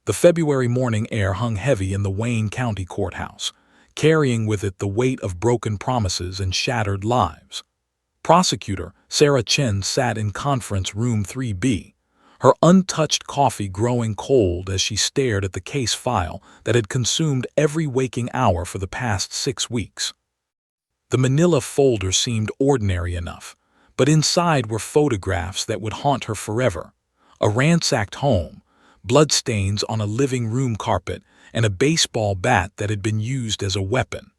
The February morning air hung heavy in the Wayne County Courthouse, carrying with it the weight of broken promises and shattered lives. Prosecutor Sarah Chen sat in Conference Room 3B, her untouched coffee growing cold as she stared at the case file that had consumed every waking hour for the past 6 weeks. The manila folder seemed ordinary enough, but inside were photographs that would haunt her forever. A ransacked home, bloodstains on a living room carpet, and a baseball bat that had been used as a weapon.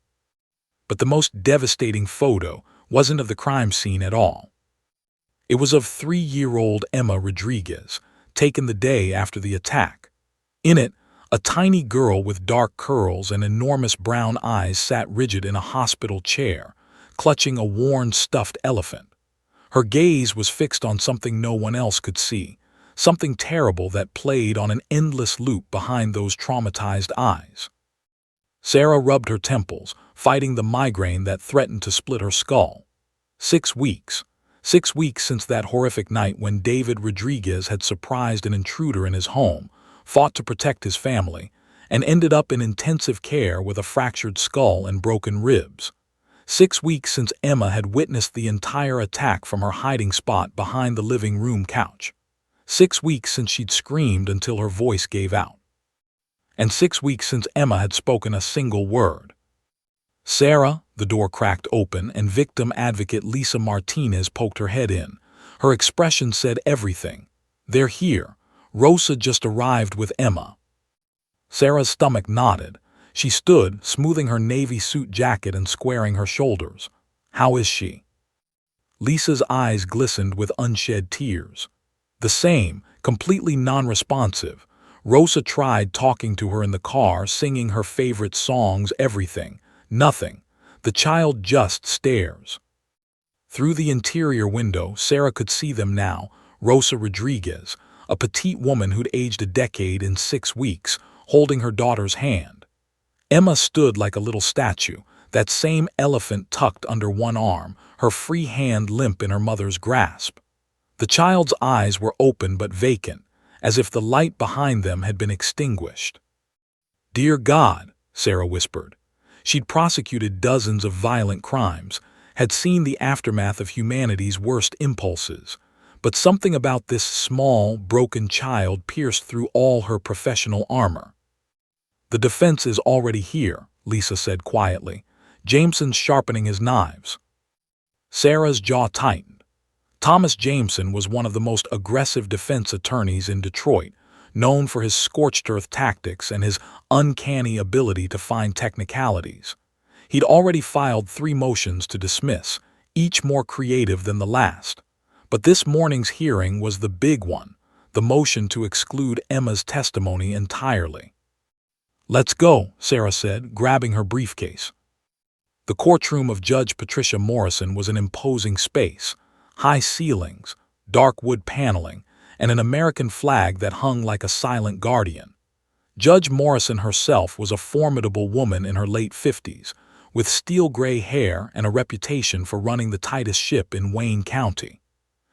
But the most devastating photo wasn't of the crime scene at all. It was of 3-year-old Emma Rodriguez, taken the day after the attack. In it, a tiny girl with dark curls and enormous brown eyes sat rigid in a hospital chair, clutching a worn stuffed elephant. Her gaze was fixed on something no one else could see, something terrible that played on an endless loop behind those traumatized eyes. Sarah rubbed her temples, fighting the migraine that threatened to split her skull. 6 weeks. 6 weeks since that horrific night when David Rodriguez had surprised an intruder in his home, fought to protect his family, and ended up in intensive care with a fractured skull and broken ribs. 6 weeks since Emma had witnessed the entire attack from her hiding spot behind the living room couch. 6 weeks since she'd screamed until her voice gave out. And 6 weeks since Emma had spoken a single word. Sarah, the door cracked open and victim advocate Lisa Martinez poked her head in. Her expression said everything. They're here. Rosa just arrived with Emma. Sarah's stomach knotted. She stood, smoothing her navy suit jacket and squaring her shoulders. How is she? Lisa's eyes glistened with unshed tears. The same, completely non-responsive. Rosa tried talking to her in the car, singing her favorite songs, everything. Nothing. The child just stares. Through the interior window, Sarah could see them now. Rosa Rodriguez, a petite woman who'd aged a decade in 6 weeks, holding her daughter's hand. Emma stood like a little statue, that same elephant tucked under one arm, her free hand limp in her mother's grasp. The child's eyes were open but vacant, as if the light behind them had been extinguished. "Dear God," Sarah whispered. She'd prosecuted dozens of violent crimes, had seen the aftermath of humanity's worst impulses, but something about this small, broken child pierced through all her professional armor. "The defense is already here," Lisa said quietly. "Jameson's sharpening his knives." Sarah's jaw tightened. Thomas Jameson was one of the most aggressive defense attorneys in Detroit, known for his scorched-earth tactics and his uncanny ability to find technicalities. He'd already filed 3 motions to dismiss, each more creative than the last. But this morning's hearing was the big one, the motion to exclude Emma's testimony entirely. "Let's go," Sarah said, grabbing her briefcase. The courtroom of Judge Patricia Morrison was an imposing space. High ceilings, dark wood paneling, and an American flag that hung like a silent guardian. Judge Morrison herself was a formidable woman in her late 50s, with steel-gray hair and a reputation for running the tightest ship in Wayne County.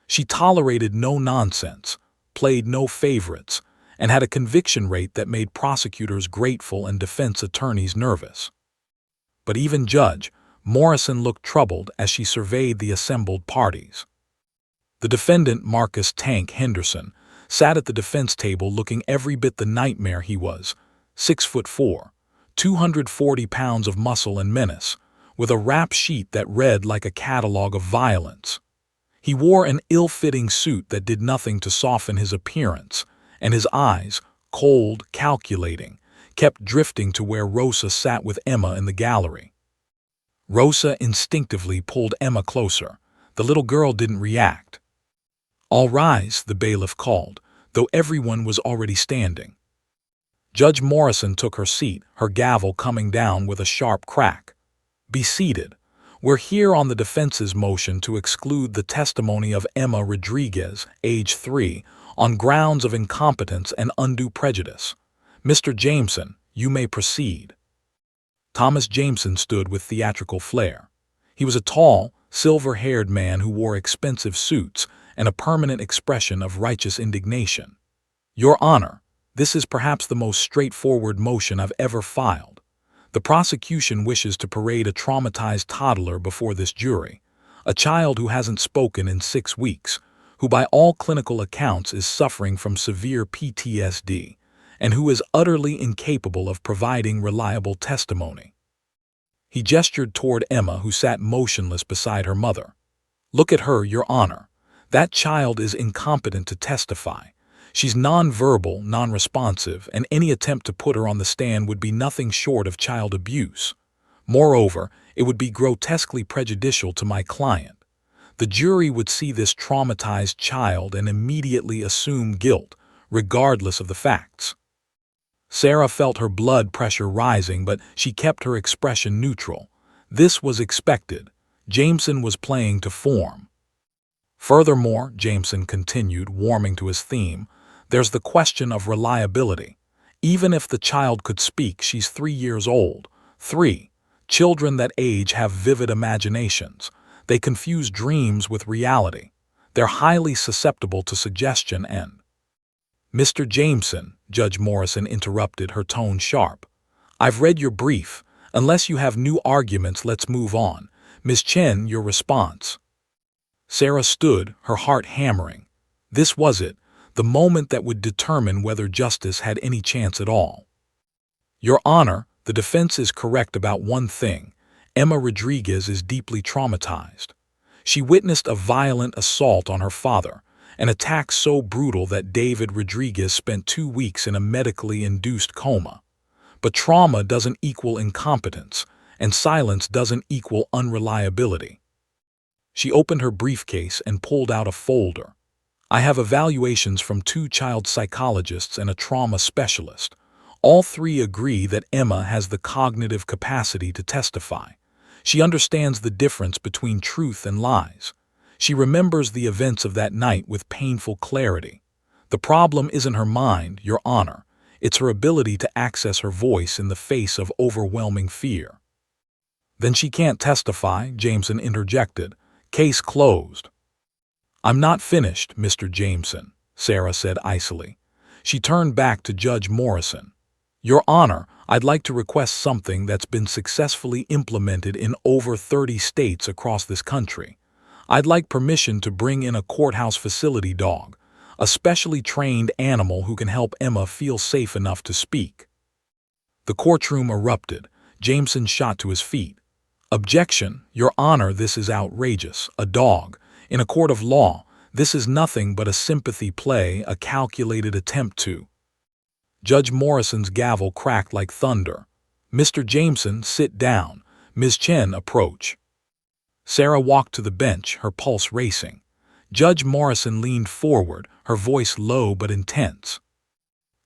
She tolerated no nonsense, played no favorites, and had a conviction rate that made prosecutors grateful and defense attorneys nervous. But even Judge Morrison looked troubled as she surveyed the assembled parties. The defendant, Marcus "Tank" Henderson, sat at the defense table looking every bit the nightmare he was, 6'4", 240 pounds of muscle and menace, with a rap sheet that read like a catalog of violence. He wore an ill-fitting suit that did nothing to soften his appearance, and his eyes, cold, calculating, kept drifting to where Rosa sat with Emma in the gallery. Rosa instinctively pulled Emma closer. The little girl didn't react. "All rise," the bailiff called, though everyone was already standing. Judge Morrison took her seat, her gavel coming down with a sharp crack. "Be seated. We're here on the defense's motion to exclude the testimony of Emma Rodriguez, age 3, on grounds of incompetence and undue prejudice. Mr. Jameson, you may proceed." Thomas Jameson stood with theatrical flair. He was a tall, silver-haired man who wore expensive suits and a permanent expression of righteous indignation. "Your Honor, This is perhaps the most straightforward motion I've ever filed. The prosecution wishes to parade a traumatized toddler before this jury, a child who hasn't spoken in 6 weeks, who by all clinical accounts is suffering from severe PTSD, and who is utterly incapable of providing reliable testimony. He gestured toward Emma, who sat motionless beside her mother. "Look at her, Your Honor. That child is incompetent to testify. She's nonverbal, non-responsive, and any attempt to put her on the stand would be nothing short of child abuse. Moreover, it would be grotesquely prejudicial to my client. The jury would see this traumatized child and immediately assume guilt, regardless of the facts." Sarah felt her blood pressure rising, but she kept her expression neutral. This was expected. Jameson was playing to form. "Furthermore," Jameson continued, warming to his theme, "there's the question of reliability. Even if the child could speak, she's 3 years old. 3. Children that age have vivid imaginations. They confuse dreams with reality. They're highly susceptible to suggestion and—" "Mr. Jameson," Judge Morrison interrupted, her tone sharp. "I've read your brief. Unless you have new arguments, let's move on. Ms. Chen, your response." Sarah stood, her heart hammering. This was it, the moment that would determine whether justice had any chance at all. "Your Honor, the defense is correct about one thing. Emma Rodriguez is deeply traumatized. She witnessed a violent assault on her father, an attack so brutal that David Rodriguez spent 2 weeks in a medically induced coma. But trauma doesn't equal incompetence, and silence doesn't equal unreliability." She opened her briefcase and pulled out a folder. "I have evaluations from 2 child psychologists and a trauma specialist. All 3 agree that Emma has the cognitive capacity to testify. She understands the difference between truth and lies. She remembers the events of that night with painful clarity. The problem isn't her mind, Your Honor. It's her ability to access her voice in the face of overwhelming fear." "Then she can't testify," Jameson interjected. "Case closed." "I'm not finished, Mr. Jameson," Sarah said icily. She turned back to Judge Morrison. "Your Honor, I'd like to request something that's been successfully implemented in over 30 states across this country. I'd like permission to bring in a courthouse facility dog, a specially trained animal who can help Emma feel safe enough to speak." The courtroom erupted. Jameson shot to his feet. "Objection, Your Honor, this is outrageous. A dog. In a court of law, this is nothing but a sympathy play, a calculated attempt to—" Judge Morrison's gavel cracked like thunder. "Mr. Jameson, sit down. Ms. Chen, approach." Sarah walked to the bench, her pulse racing. Judge Morrison leaned forward, her voice low but intense.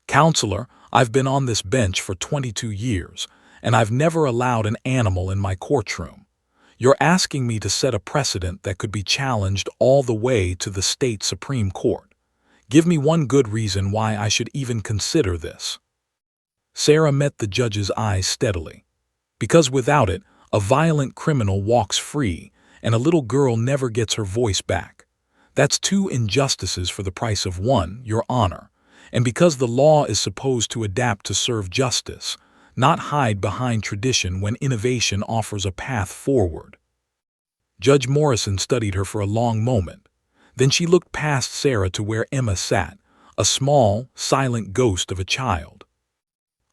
"Counselor, I've been on this bench for 22 years, and I've never allowed an animal in my courtroom. You're asking me to set a precedent that could be challenged all the way to the state Supreme Court. Give me one good reason why I should even consider this." Sarah met the judge's eyes steadily. "Because without it, a violent criminal walks free, and a little girl never gets her voice back. That's 2 injustices for the price of 1, Your Honor. And because the law is supposed to adapt to serve justice, not hide behind tradition when innovation offers a path forward." Judge Morrison studied her for a long moment. Then she looked past Sarah to where Emma sat, a small, silent ghost of a child.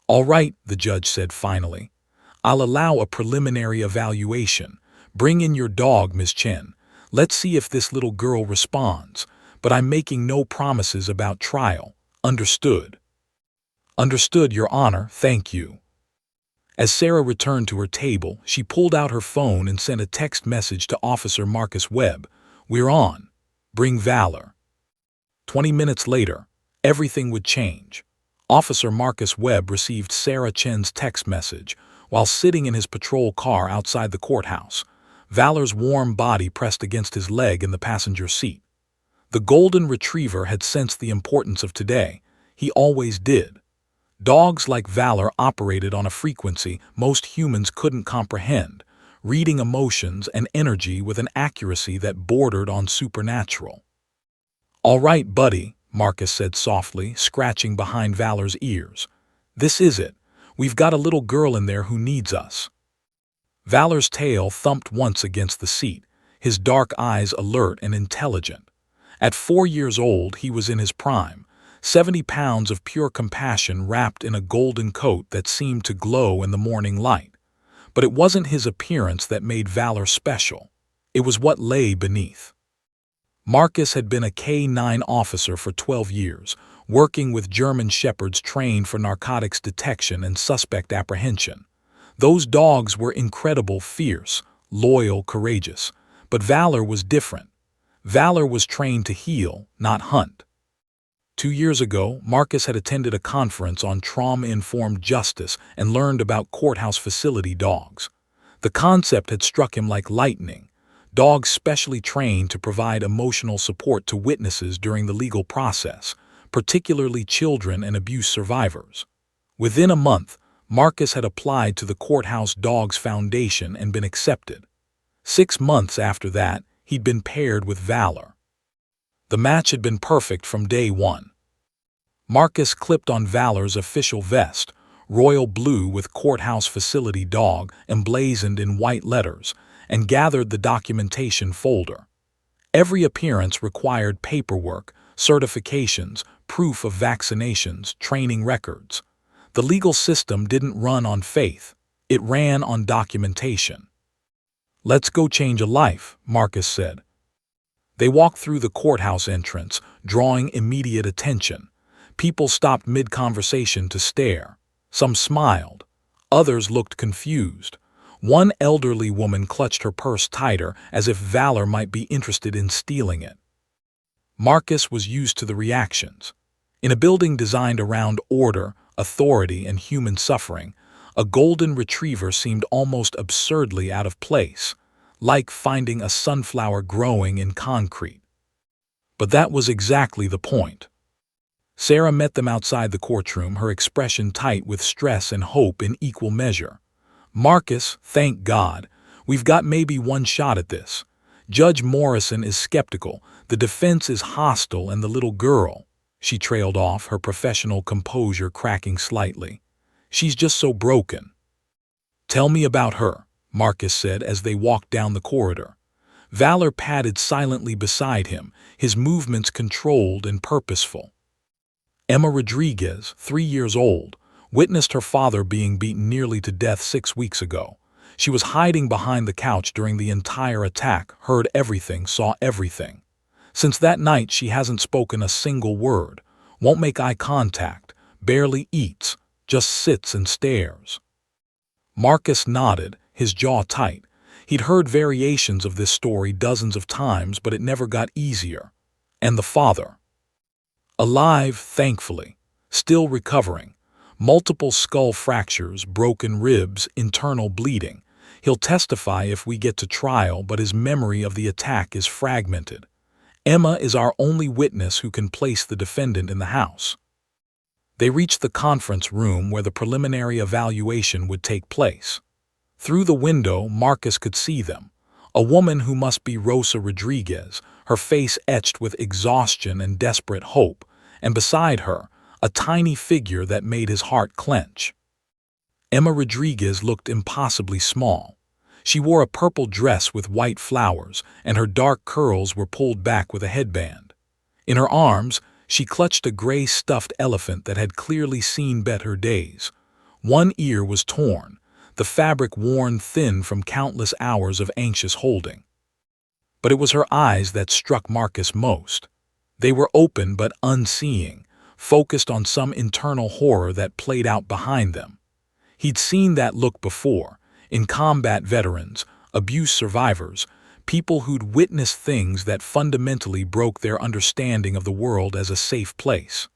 "All right," the judge said finally. "I'll allow a preliminary evaluation. Bring in your dog, Ms. Chen. Let's see if this little girl responds. But I'm making no promises about trial. Understood?" "Understood, Your Honor, thank you." As Sarah returned to her table, she pulled out her phone and sent a text message to Officer Marcus Webb. "We're on. Bring valor." 20 minutes later, everything would change. Officer Marcus Webb received Sarah Chen's text message while sitting in his patrol car outside the courthouse. Valor's warm body pressed against his leg in the passenger seat. The golden retriever had sensed the importance of today. He always did. Dogs like Valor operated on a frequency most humans couldn't comprehend, reading emotions and energy with an accuracy that bordered on supernatural. "All right, buddy," Marcus said softly, scratching behind Valor's ears. "This is it. We've got a little girl in there who needs us." Valor's tail thumped once against the seat, his dark eyes alert and intelligent. At 4 years old, he was in his prime, 70 pounds of pure compassion wrapped in a golden coat that seemed to glow in the morning light. But it wasn't his appearance that made Valor special. It was what lay beneath. Marcus had been a K-9 officer for 12 years, working with German shepherds trained for narcotics detection and suspect apprehension. Those dogs were incredible, fierce, loyal, courageous. But Valor was different. Valor was trained to heal, not hunt. 2 years ago, Marcus had attended a conference on trauma-informed justice and learned about courthouse facility dogs. The concept had struck him like lightning. Dogs specially trained to provide emotional support to witnesses during the legal process, particularly children and abuse survivors. Within a month, Marcus had applied to the Courthouse Dogs Foundation and been accepted. 6 months after that, he'd been paired with Valor. The match had been perfect from day one. Marcus clipped on Valor's official vest, royal blue with Courthouse Facility Dog emblazoned in white letters, and gathered the documentation folder. Every appearance required paperwork, certifications, proof of vaccinations, training records. The legal system didn't run on faith. It ran on documentation. "Let's go change a life," Marcus said. They walked through the courthouse entrance, drawing immediate attention. People stopped mid-conversation to stare. Some smiled. Others looked confused. One elderly woman clutched her purse tighter as if Valor might be interested in stealing it. Marcus was used to the reactions. In a building designed around order, authority, and human suffering, a golden retriever seemed almost absurdly out of place, like finding a sunflower growing in concrete. But that was exactly the point. Sarah met them outside the courtroom, her expression tight with stress and hope in equal measure. "Marcus, thank God. We've got maybe one shot at this. Judge Morrison is skeptical, the defense is hostile, and the little girl," she trailed off, her professional composure cracking slightly. "She's just so broken." "Tell me about her," Marcus said as they walked down the corridor. Valor padded silently beside him, his movements controlled and purposeful. Emma Rodriguez, 3 years old, witnessed her father being beaten nearly to death 6 weeks ago. She was hiding behind the couch during the entire attack, heard everything, saw everything. Since that night, she hasn't spoken a single word, won't make eye contact, barely eats, just sits and stares. Marcus nodded, his jaw tight. He'd heard variations of this story dozens of times, but it never got easier. And the father? Alive, thankfully, still recovering. Multiple skull fractures, broken ribs, internal bleeding. He'll testify if we get to trial, but his memory of the attack is fragmented. Emma is our only witness who can place the defendant in the house. They reached the conference room where the preliminary evaluation would take place. Through the window, Marcus could see them. A woman who must be Rosa Rodriguez, her face etched with exhaustion and desperate hope, and beside her, a tiny figure that made his heart clench. Emma Rodriguez looked impossibly small. She wore a purple dress with white flowers, and her dark curls were pulled back with a headband. In her arms, she clutched a gray stuffed elephant that had clearly seen better days. One ear was torn, the fabric worn thin from countless hours of anxious holding. But it was her eyes that struck Marcus most. They were open but unseeing, focused on some internal horror that played out behind them. He'd seen that look before, in combat veterans, abuse survivors, people who'd witnessed things that fundamentally broke their understanding of the world as a safe place.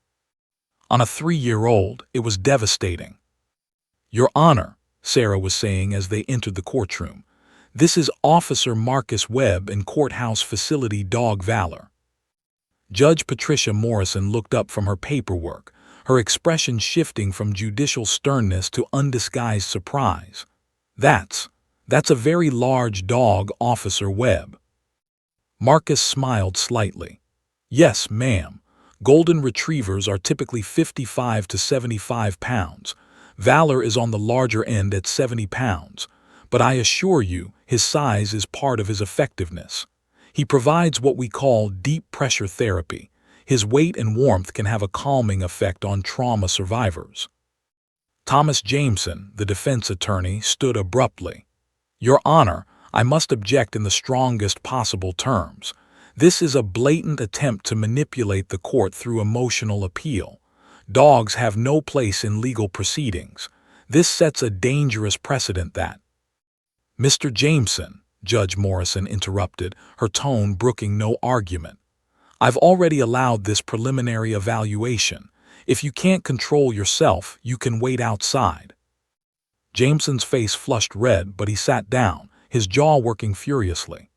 On a 3-year-old, it was devastating. "Your Honor," Sarah was saying as they entered the courtroom, "this is Officer Marcus Webb and Courthouse Facility Dog Valor." Judge Patricia Morrison looked up from her paperwork, her expression shifting from judicial sternness to undisguised surprise. That's a very large dog, Officer Webb." Marcus smiled slightly. "Yes, ma'am. Golden retrievers are typically 55 to 75 pounds. Valor is on the larger end at 70 pounds. But I assure you, his size is part of his effectiveness. He provides what we call deep pressure therapy. His weight and warmth can have a calming effect on trauma survivors. Thomas Jameson, the defense attorney, stood abruptly. Your Honor, I must object in the strongest possible terms. This is a blatant attempt to manipulate the court through emotional appeal. Dogs have no place in legal proceedings. This sets a dangerous precedent that— Mr. Jameson, Judge Morrison interrupted, her tone brooking no argument. I've already allowed this preliminary evaluation. If you can't control yourself, you can wait outside. Jameson's face flushed red, but he sat down, his jaw working furiously.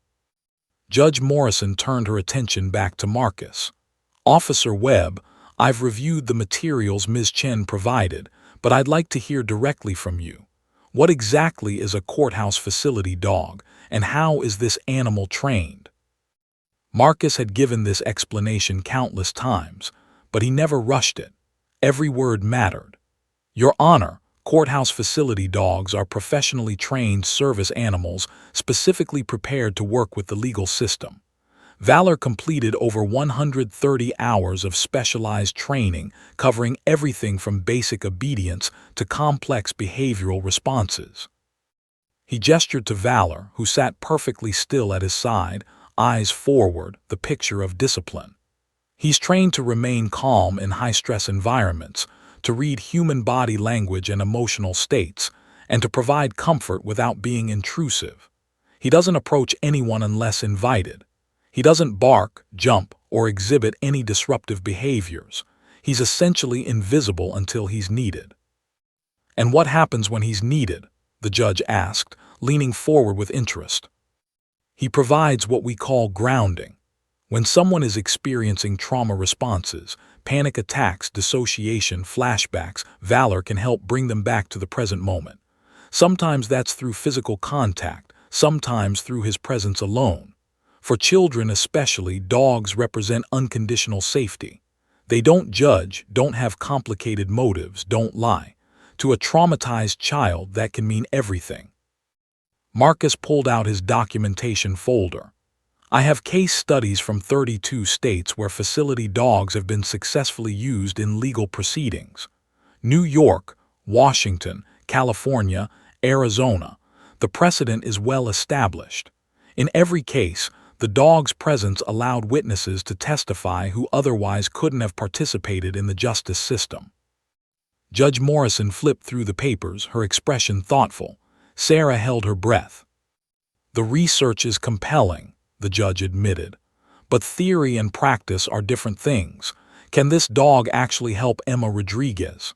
Judge Morrison turned her attention back to Marcus. Officer Webb, I've reviewed the materials Ms. Chen provided, but I'd like to hear directly from you. What exactly is a courthouse facility dog, and how is this animal trained? Marcus had given this explanation countless times, but he never rushed it. Every word mattered. Your Honor, courthouse facility dogs are professionally trained service animals specifically prepared to work with the legal system. Valor completed over 130 hours of specialized training covering everything from basic obedience to complex behavioral responses. He gestured to Valor, who sat perfectly still at his side, eyes forward, the picture of discipline. He's trained to remain calm in high-stress environments, to read human body language and emotional states, and to provide comfort without being intrusive. He doesn't approach anyone unless invited. He doesn't bark, jump, or exhibit any disruptive behaviors. He's essentially invisible until he's needed. And what happens when he's needed? The judge asked, leaning forward with interest. He provides what we call grounding. When someone is experiencing trauma responses, panic attacks, dissociation, flashbacks, Valor can help bring them back to the present moment. Sometimes that's through physical contact, sometimes through his presence alone. For children especially, dogs represent unconditional safety. They don't judge, don't have complicated motives, don't lie. To a traumatized child, that can mean everything. Marcus pulled out his documentation folder. I have case studies from 32 states where facility dogs have been successfully used in legal proceedings. New York, Washington, California, Arizona. The precedent is well established. In every case, the dog's presence allowed witnesses to testify who otherwise couldn't have participated in the justice system. Judge Morrison flipped through the papers, her expression thoughtful. Sarah held her breath. The research is compelling, the judge admitted. But theory and practice are different things. Can this dog actually help Emma Rodriguez?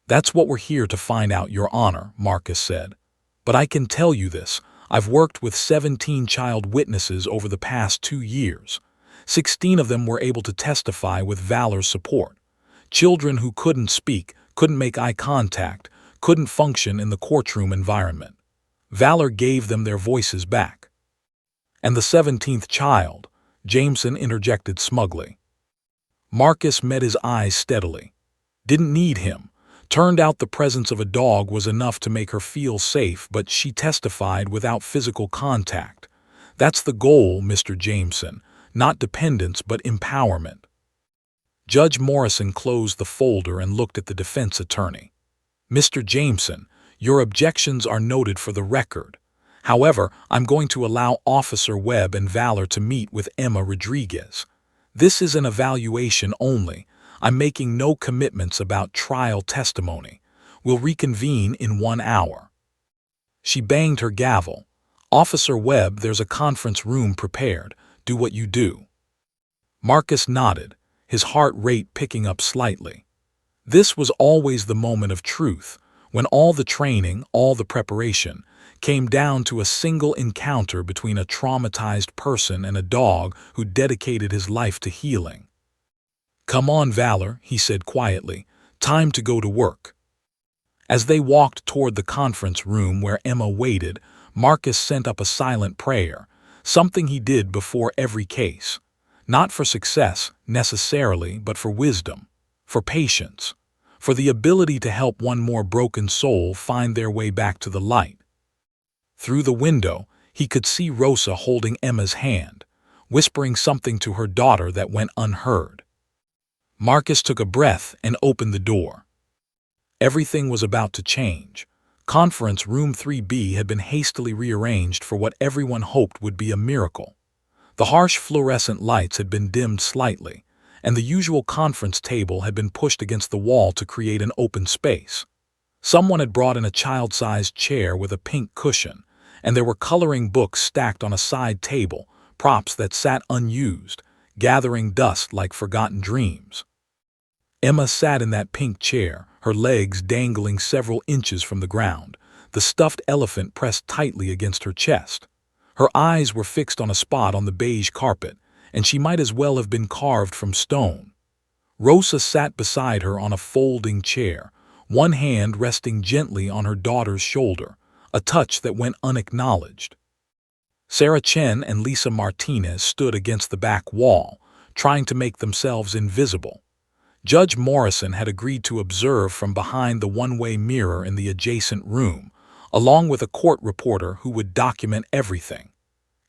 That's what we're here to find out, Your Honor, Marcus said. But I can tell you this. I've worked with 17 child witnesses over the past 2 years. 16 of them were able to testify with Valor's support. Children who couldn't speak, couldn't make eye contact, couldn't function in the courtroom environment. Valor gave them their voices back. And the 17th child, Jameson interjected smugly. Marcus met his eyes steadily. Didn't need him. Turned out the presence of a dog was enough to make her feel safe, but she testified without physical contact. That's the goal, Mr. Jameson. Not dependence, but empowerment. Judge Morrison closed the folder and looked at the defense attorney. Mr. Jameson, your objections are noted for the record. However, I'm going to allow Officer Webb and Valor to meet with Emma Rodriguez. This is an evaluation only. I'm making no commitments about trial testimony. We'll reconvene in 1 hour. She banged her gavel. Officer Webb, there's a conference room prepared. Do what you do. Marcus nodded, his heart rate picking up slightly. This was always the moment of truth, when all the training, all the preparation, came down to a single encounter between a traumatized person and a dog who dedicated his life to healing. Come on, Valor, he said quietly. Time to go to work. As they walked toward the conference room where Emma waited, Marcus sent up a silent prayer, something he did before every case. Not for success, necessarily, but for wisdom, for patience, for the ability to help one more broken soul find their way back to the light. Through the window, he could see Rosa holding Emma's hand, whispering something to her daughter that went unheard. Marcus took a breath and opened the door. Everything was about to change. Conference Room 3B had been hastily rearranged for what everyone hoped would be a miracle. The harsh fluorescent lights had been dimmed slightly, and the usual conference table had been pushed against the wall to create an open space. Someone had brought in a child-sized chair with a pink cushion, and there were coloring books stacked on a side table, props that sat unused, gathering dust like forgotten dreams. Emma sat in that pink chair, her legs dangling several inches from the ground, the stuffed elephant pressed tightly against her chest. Her eyes were fixed on a spot on the beige carpet, and she might as well have been carved from stone. Rosa sat beside her on a folding chair, one hand resting gently on her daughter's shoulder, a touch that went unacknowledged. Sarah Chen and Lisa Martinez stood against the back wall, trying to make themselves invisible. Judge Morrison had agreed to observe from behind the one-way mirror in the adjacent room, along with a court reporter who would document everything.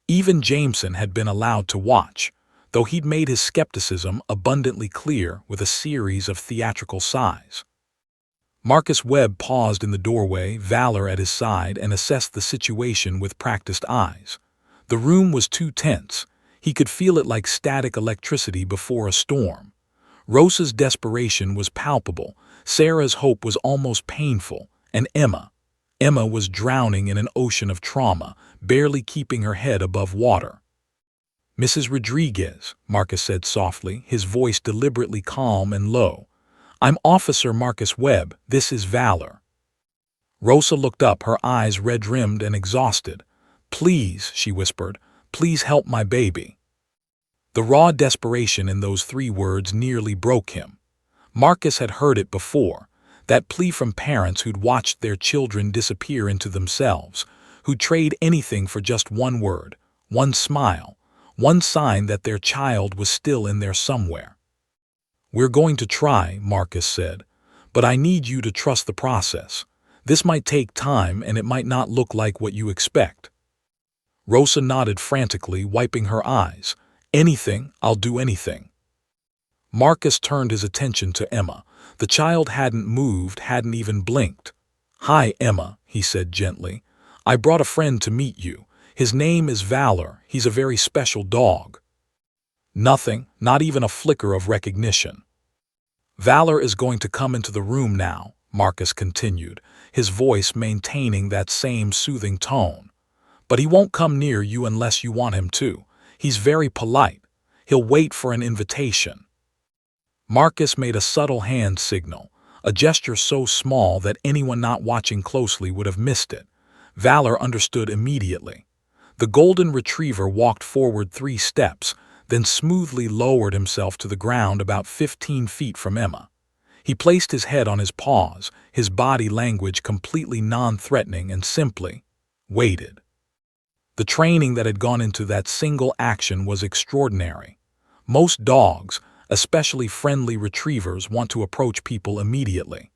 Even Jameson had been allowed to watch, though he'd made his skepticism abundantly clear with a series of theatrical sighs. Marcus Webb paused in the doorway, Valor at his side, and assessed the situation with practiced eyes. The room was too tense. He could feel it like static electricity before a storm. Rosa's desperation was palpable, Sarah's hope was almost painful, and Emma was drowning in an ocean of trauma, barely keeping her head above water. "Mrs. Rodriguez," Marcus said softly, his voice deliberately calm and low. "I'm Officer Marcus Webb, this is Valor." Rosa looked up, her eyes red-rimmed and exhausted. "Please," she whispered, "please help my baby." The raw desperation in those 3 words nearly broke him. Marcus had heard it before, that plea from parents who'd watched their children disappear into themselves, who'd trade anything for just one word, one smile, one sign that their child was still in there somewhere. "We're going to try," Marcus said, "but I need you to trust the process. This might take time and it might not look like what you expect." Rosa nodded frantically, wiping her eyes. "Anything, I'll do anything." Marcus turned his attention to Emma. The child hadn't moved, hadn't even blinked. "Hi, Emma," he said gently. "I brought a friend to meet you. His name is Valor. He's a very special dog." Nothing, not even a flicker of recognition. "Valor is going to come into the room now," Marcus continued, his voice maintaining that same soothing tone. "But he won't come near you unless you want him to. He's very polite. He'll wait for an invitation." Marcus made a subtle hand signal, a gesture so small that anyone not watching closely would have missed it. Valor understood immediately. The golden retriever walked forward 3 steps, then smoothly lowered himself to the ground about 15 feet from Emma. He placed his head on his paws, his body language completely non-threatening, and simply waited. The training that had gone into that single action was extraordinary. Most dogs, especially friendly retrievers, want to approach people immediately.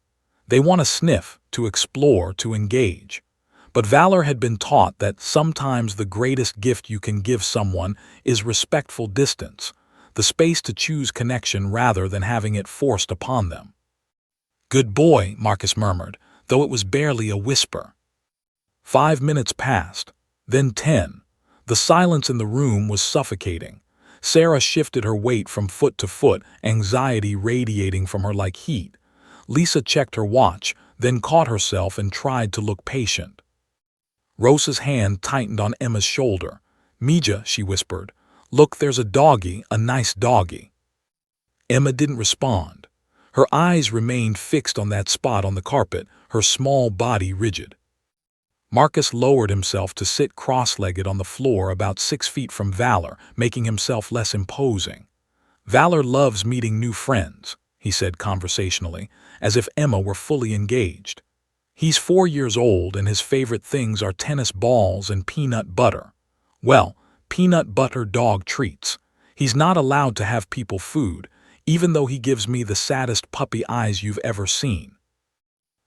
They want to sniff, to explore, to engage. But Valor had been taught that sometimes the greatest gift you can give someone is respectful distance, the space to choose connection rather than having it forced upon them. "Good boy," Marcus murmured, though it was barely a whisper. 5 minutes passed, then 10. The silence in the room was suffocating. Sarah shifted her weight from foot to foot, anxiety radiating from her like heat. Lisa checked her watch, then caught herself and tried to look patient. Rosa's hand tightened on Emma's shoulder. "Mija," she whispered, "look, there's a doggy, a nice doggy." Emma didn't respond. Her eyes remained fixed on that spot on the carpet, her small body rigid. Marcus lowered himself to sit cross-legged on the floor about 6 feet from Valor, making himself less imposing. "Valor loves meeting new friends," he said conversationally, as if Emma were fully engaged. "He's 4 years old and his favorite things are tennis balls and peanut butter. Well, peanut butter dog treats. He's not allowed to have people food, even though he gives me the saddest puppy eyes you've ever seen."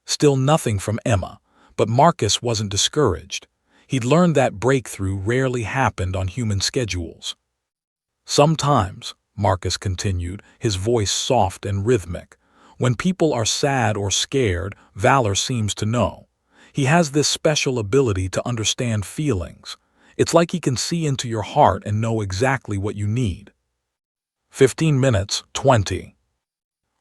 Still nothing from Emma, but Marcus wasn't discouraged. He'd learned that breakthrough rarely happened on human schedules. "Sometimes," Marcus continued, his voice soft and rhythmic, "when people are sad or scared, Valor seems to know. He has this special ability to understand feelings. It's like he can see into your heart and know exactly what you need." 15 minutes, 20.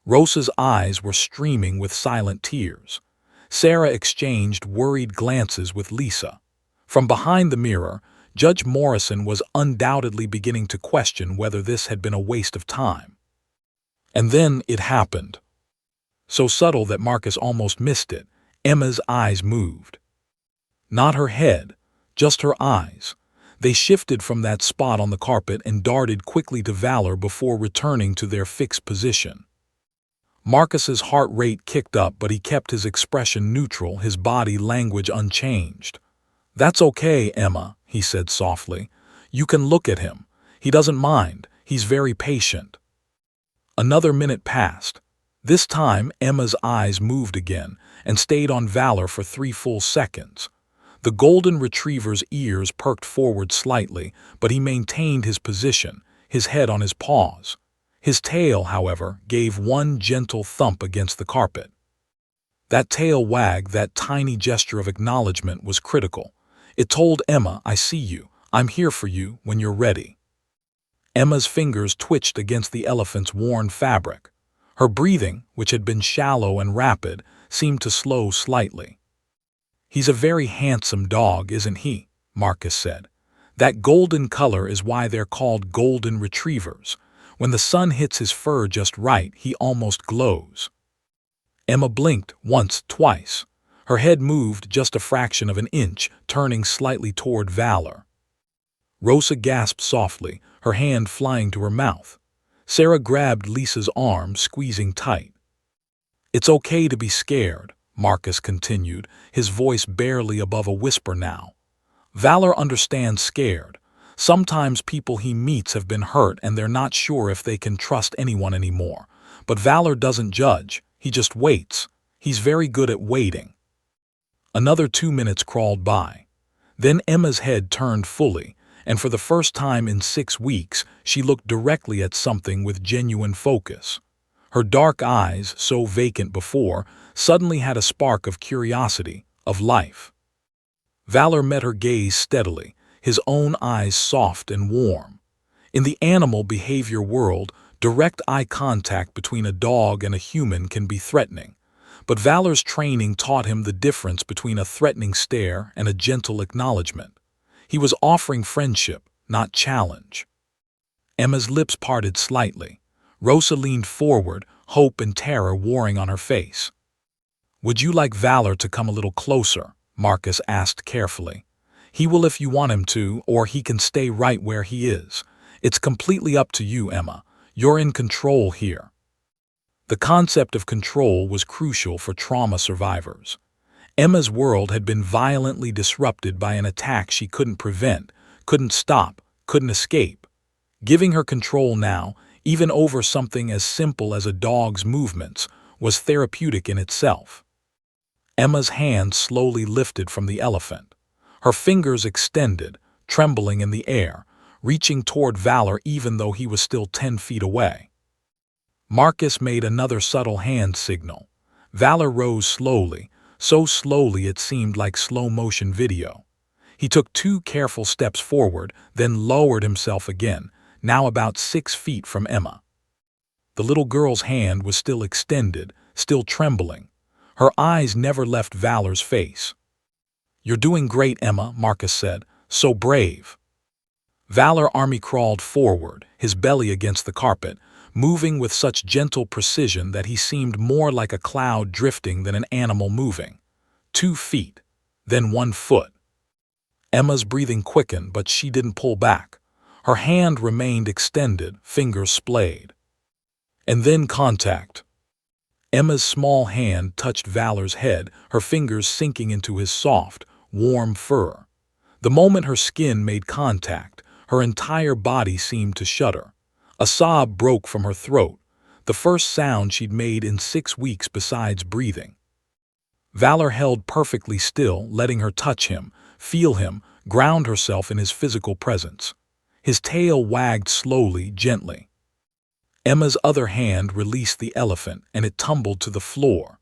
Rosa's eyes were streaming with silent tears. Sarah exchanged worried glances with Lisa. From behind the mirror, Judge Morrison was undoubtedly beginning to question whether this had been a waste of time. And then it happened. So subtle that Marcus almost missed it, Emma's eyes moved. Not her head, just her eyes. They shifted from that spot on the carpet and darted quickly to Valor before returning to their fixed position. Marcus's heart rate kicked up, but he kept his expression neutral, his body language unchanged. "That's okay, Emma," he said softly. "You can look at him. He doesn't mind. He's very patient." Another minute passed. This time, Emma's eyes moved again and stayed on Valor for 3 full seconds. The golden retriever's ears perked forward slightly, but he maintained his position, his head on his paws. His tail, however, gave one gentle thump against the carpet. That tail wag, that tiny gesture of acknowledgement, was critical. It told Emma, "I see you. I'm here for you when you're ready." Emma's fingers twitched against the elephant's worn fabric. Her breathing, which had been shallow and rapid, seemed to slow slightly. "He's a very handsome dog, isn't he?" Marcus said. "That golden color is why they're called golden retrievers. When the sun hits his fur just right, he almost glows." Emma blinked once, twice. Her head moved just a fraction of an inch, turning slightly toward Valor. Rosa gasped softly, her hand flying to her mouth. Sarah grabbed Lisa's arm, squeezing tight. "It's okay to be scared," Marcus continued, his voice barely above a whisper now. "Valor understands scared. Sometimes people he meets have been hurt and they're not sure if they can trust anyone anymore. But Valor doesn't judge, he just waits. He's very good at waiting." Another 2 minutes crawled by. Then Emma's head turned fully, and for the first time in 6 weeks, she looked directly at something with genuine focus. Her dark eyes, so vacant before, suddenly had a spark of curiosity, of life. Valor met her gaze steadily, his own eyes soft and warm. In the animal behavior world, direct eye contact between a dog and a human can be threatening. But Valor's training taught him the difference between a threatening stare and a gentle acknowledgement. He was offering friendship, not challenge. Emma's lips parted slightly. Rosa leaned forward, hope and terror warring on her face. "Would you like Valor to come a little closer?" Marcus asked carefully. "He will if you want him to, or he can stay right where he is. It's completely up to you, Emma. You're in control here." The concept of control was crucial for trauma survivors. Emma's world had been violently disrupted by an attack she couldn't prevent, couldn't stop, couldn't escape. Giving her control now, even over something as simple as a dog's movements, was therapeutic in itself. Emma's hand slowly lifted from the elephant. Her fingers extended, trembling in the air, reaching toward Valor even though he was still 10 feet away. Marcus made another subtle hand signal. Valor rose slowly, so slowly it seemed like slow-motion video. He took 2 careful steps forward, then lowered himself again, now about 6 feet from Emma. The little girl's hand was still extended, still trembling. Her eyes never left Valor's face. "You're doing great, Emma," Marcus said. "So brave." Valor army crawled forward, his belly against the carpet, moving with such gentle precision that he seemed more like a cloud drifting than an animal moving. 2 feet, then 1 foot. Emma's breathing quickened, but she didn't pull back. Her hand remained extended, fingers splayed. And then contact. Emma's small hand touched Valor's head, her fingers sinking into his soft, warm fur. The moment her skin made contact, her entire body seemed to shudder. A sob broke from her throat, the first sound she'd made in 6 weeks besides breathing. Valor held perfectly still, letting her touch him, feel him, ground herself in his physical presence. His tail wagged slowly, gently. Emma's other hand released the elephant, and it tumbled to the floor.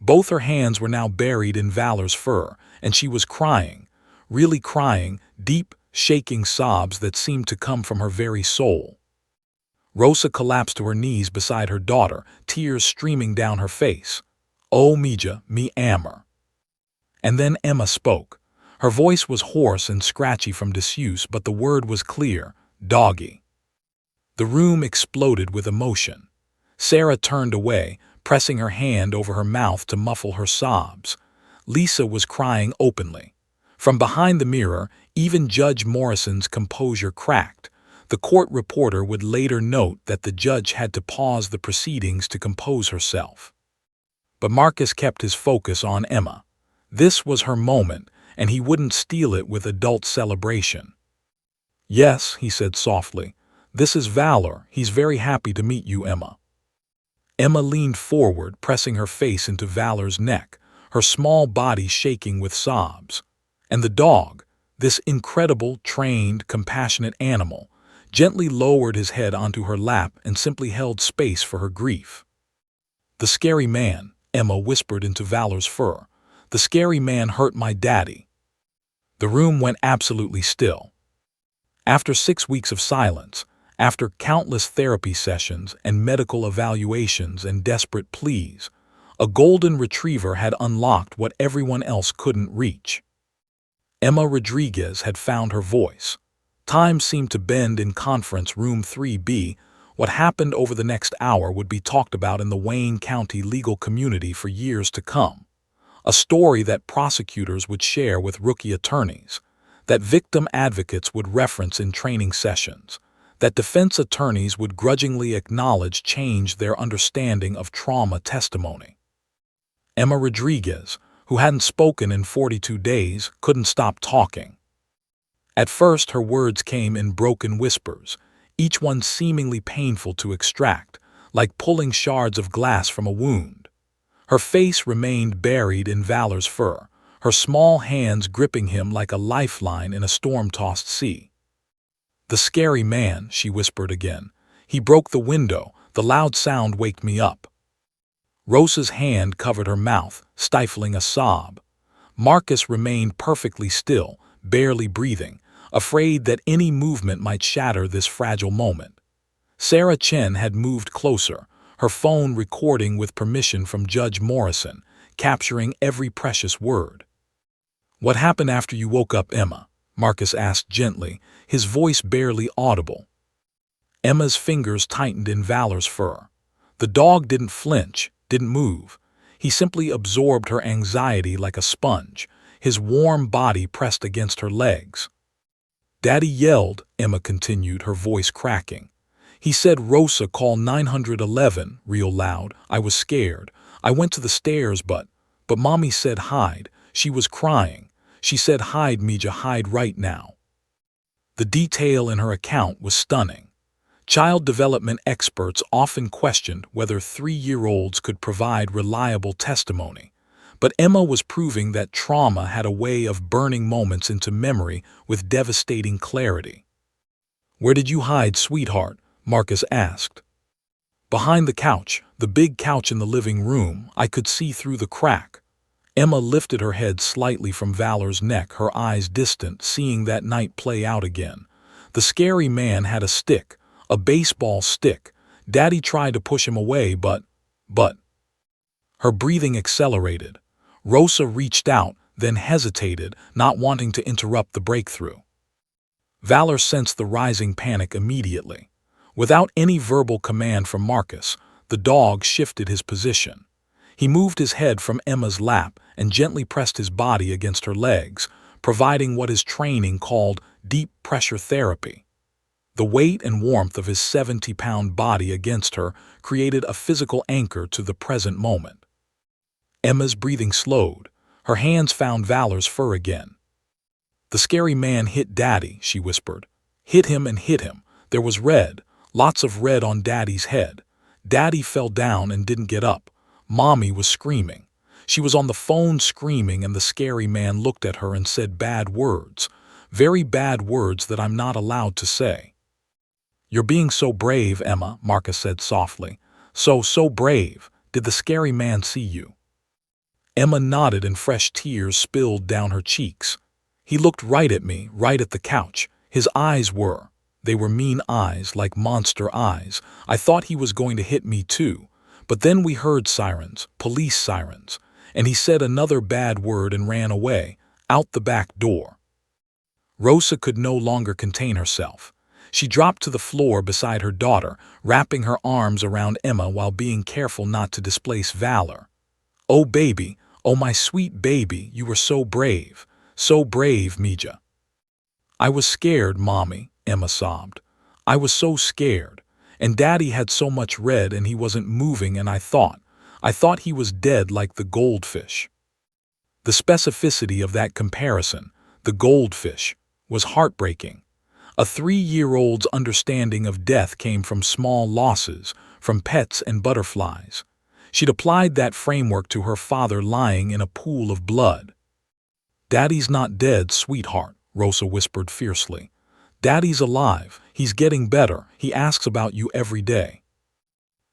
Both her hands were now buried in Valor's fur, and she was crying, really crying, deep, shaking sobs that seemed to come from her very soul. Rosa collapsed to her knees beside her daughter, tears streaming down her face. "Oh, Mija, me amor." And then Emma spoke. Her voice was hoarse and scratchy from disuse, but the word was clear: "Doggy." The room exploded with emotion. Sarah turned away, pressing her hand over her mouth to muffle her sobs. Lisa was crying openly. From behind the mirror, even Judge Morrison's composure cracked. The court reporter would later note that the judge had to pause the proceedings to compose herself. But Marcus kept his focus on Emma. This was her moment, and he wouldn't steal it with adult celebration. "Yes," he said softly, "this is Valor. He's very happy to meet you, Emma." Emma leaned forward, pressing her face into Valor's neck, her small body shaking with sobs. And the dog, this incredible, trained, compassionate animal, gently lowered his head onto her lap and simply held space for her grief. "The scary man," Emma whispered into Valor's fur. "The scary man hurt my daddy." The room went absolutely still. After 6 weeks of silence, after countless therapy sessions and medical evaluations and desperate pleas, a golden retriever had unlocked what everyone else couldn't reach. Emma Rodriguez had found her voice. Time seemed to bend in conference room 3B. What happened over the next hour would be talked about in the Wayne County legal community for years to come. A story that prosecutors would share with rookie attorneys, that victim advocates would reference in training sessions, that defense attorneys would grudgingly acknowledge changed their understanding of trauma testimony. Emma Rodriguez, who hadn't spoken in 42 days, couldn't stop talking. At first, her words came in broken whispers, each one seemingly painful to extract, like pulling shards of glass from a wound. Her face remained buried in Valor's fur, her small hands gripping him like a lifeline in a storm-tossed sea. "The scary man," she whispered again. "He broke the window. The loud sound waked me up." Rosa's hand covered her mouth, stifling a sob. Marcus remained perfectly still, barely breathing, afraid that any movement might shatter this fragile moment. Sarah Chen had moved closer, her phone recording with permission from Judge Morrison, capturing every precious word. "What happened after you woke up, Emma?" Marcus asked gently, his voice barely audible. Emma's fingers tightened in Valor's fur. The dog didn't flinch, didn't move. He simply absorbed her anxiety like a sponge, his warm body pressed against her legs. "Daddy yelled," Emma continued, her voice cracking. "He said, 'Rosa, call 911, real loud. I was scared. I went to the stairs, but Mommy said hide. She was crying. She said hide, Mija, hide right now.'" The detail in her account was stunning. Child development experts often questioned whether 3-year-olds could provide reliable testimony. But Emma was proving that trauma had a way of burning moments into memory with devastating clarity. "Where did you hide, sweetheart?" Marcus asked. "Behind the couch, the big couch in the living room. I could see through the crack." Emma lifted her head slightly from Valor's neck, her eyes distant, seeing that night play out again. "The scary man had a stick, a baseball stick. Daddy tried to push him away, but... Her breathing accelerated. Rosa reached out, then hesitated, not wanting to interrupt the breakthrough. Valor sensed the rising panic immediately. Without any verbal command from Marcus, the dog shifted his position. He moved his head from Emma's lap and gently pressed his body against her legs, providing what his training called deep pressure therapy. The weight and warmth of his 70-pound body against her created a physical anchor to the present moment. Emma's breathing slowed. Her hands found Valor's fur again. "The scary man hit Daddy," she whispered. "Hit him and hit him. There was red, Lots of red on Daddy's head. Daddy fell down and didn't get up. Mommy was screaming. She was on the phone screaming, and the scary man looked at her and said bad words. Very bad words that I'm not allowed to say. You're being so brave, Emma, Marcus said softly. So brave. Did the scary man see you? Emma nodded and fresh tears spilled down her cheeks. He looked right at me, right at the couch. His eyes were. They were mean eyes, like monster eyes. I thought he was going to hit me too. But then we heard sirens, police sirens, and he said another bad word and ran away, out the back door. Rosa could no longer contain herself. She dropped to the floor beside her daughter, wrapping her arms around Emma while being careful not to displace Valor. Oh baby, oh my sweet baby, you were so brave, Mija. I was scared, Mommy, Emma sobbed. I was so scared. And Daddy had so much red and he wasn't moving, and I thought he was dead like the goldfish. The specificity of that comparison, the goldfish, was heartbreaking. A 3-year-old's understanding of death came from small losses, from pets and butterflies. She'd applied that framework to her father lying in a pool of blood. Daddy's not dead, sweetheart, Rosa whispered fiercely. Daddy's alive. He's getting better. He asks about you every day.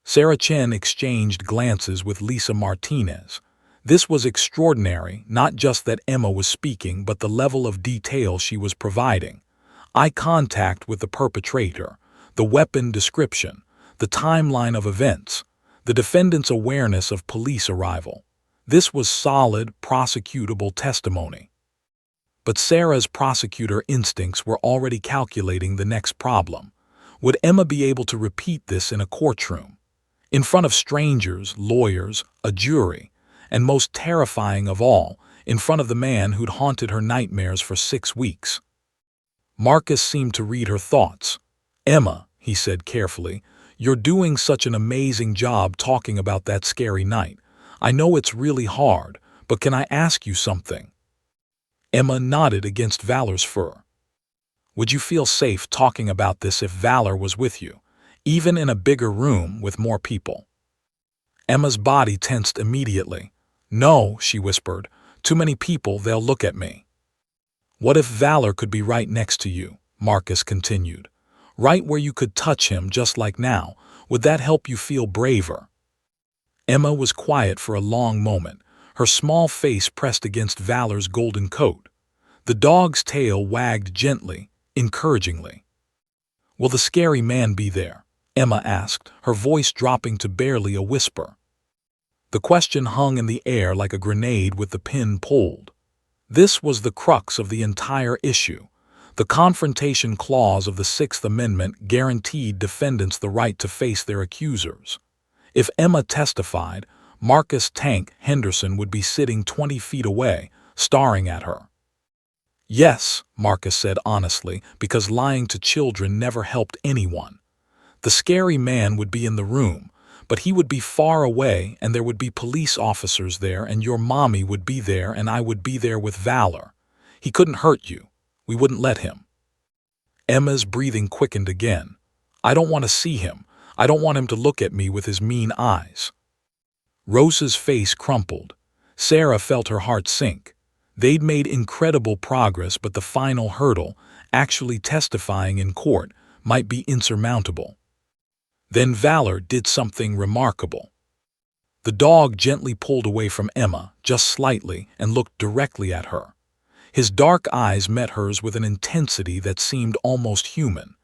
Sarah Chen exchanged glances with Lisa Martinez. This was extraordinary, not just that Emma was speaking, but the level of detail she was providing. Eye contact with the perpetrator, the weapon description, the timeline of events, the defendant's awareness of police arrival. This was solid, prosecutable testimony. But Sarah's prosecutor instincts were already calculating the next problem. Would Emma be able to repeat this in a courtroom? In front of strangers, lawyers, a jury, and most terrifying of all, in front of the man who'd haunted her nightmares for 6 weeks. Marcus seemed to read her thoughts. Emma, he said carefully, you're doing such an amazing job talking about that scary night. I know it's really hard, but can I ask you something? Emma nodded against Valor's fur. Would you feel safe talking about this if Valor was with you, even in a bigger room with more people? Emma's body tensed immediately. No, she whispered. Too many people, they'll look at me. What if Valor could be right next to you? Marcus continued. Right where you could touch him just like now. Would that help you feel braver? Emma was quiet for a long moment, her small face pressed against Valor's golden coat. The dog's tail wagged gently, encouragingly. Will the scary man be there? Emma asked, her voice dropping to barely a whisper. The question hung in the air like a grenade with the pin pulled. This was the crux of the entire issue. The confrontation clause of the Sixth Amendment guaranteed defendants the right to face their accusers. If Emma testified, Marcus "Tank" Henderson would be sitting 20 feet away, staring at her. Yes, Marcus said honestly, because lying to children never helped anyone. The scary man would be in the room, but he would be far away, and there would be police officers there, and your mommy would be there, and I would be there with Valor. He couldn't hurt you. We wouldn't let him. Emma's breathing quickened again. I don't want to see him. I don't want him to look at me with his mean eyes. Rosa's face crumpled. Sarah felt her heart sink. They'd made incredible progress, but the final hurdle, actually testifying in court, might be insurmountable. Then Valor did something remarkable. The dog gently pulled away from Emma, just slightly, and looked directly at her. His dark eyes met hers with an intensity that seemed almost human.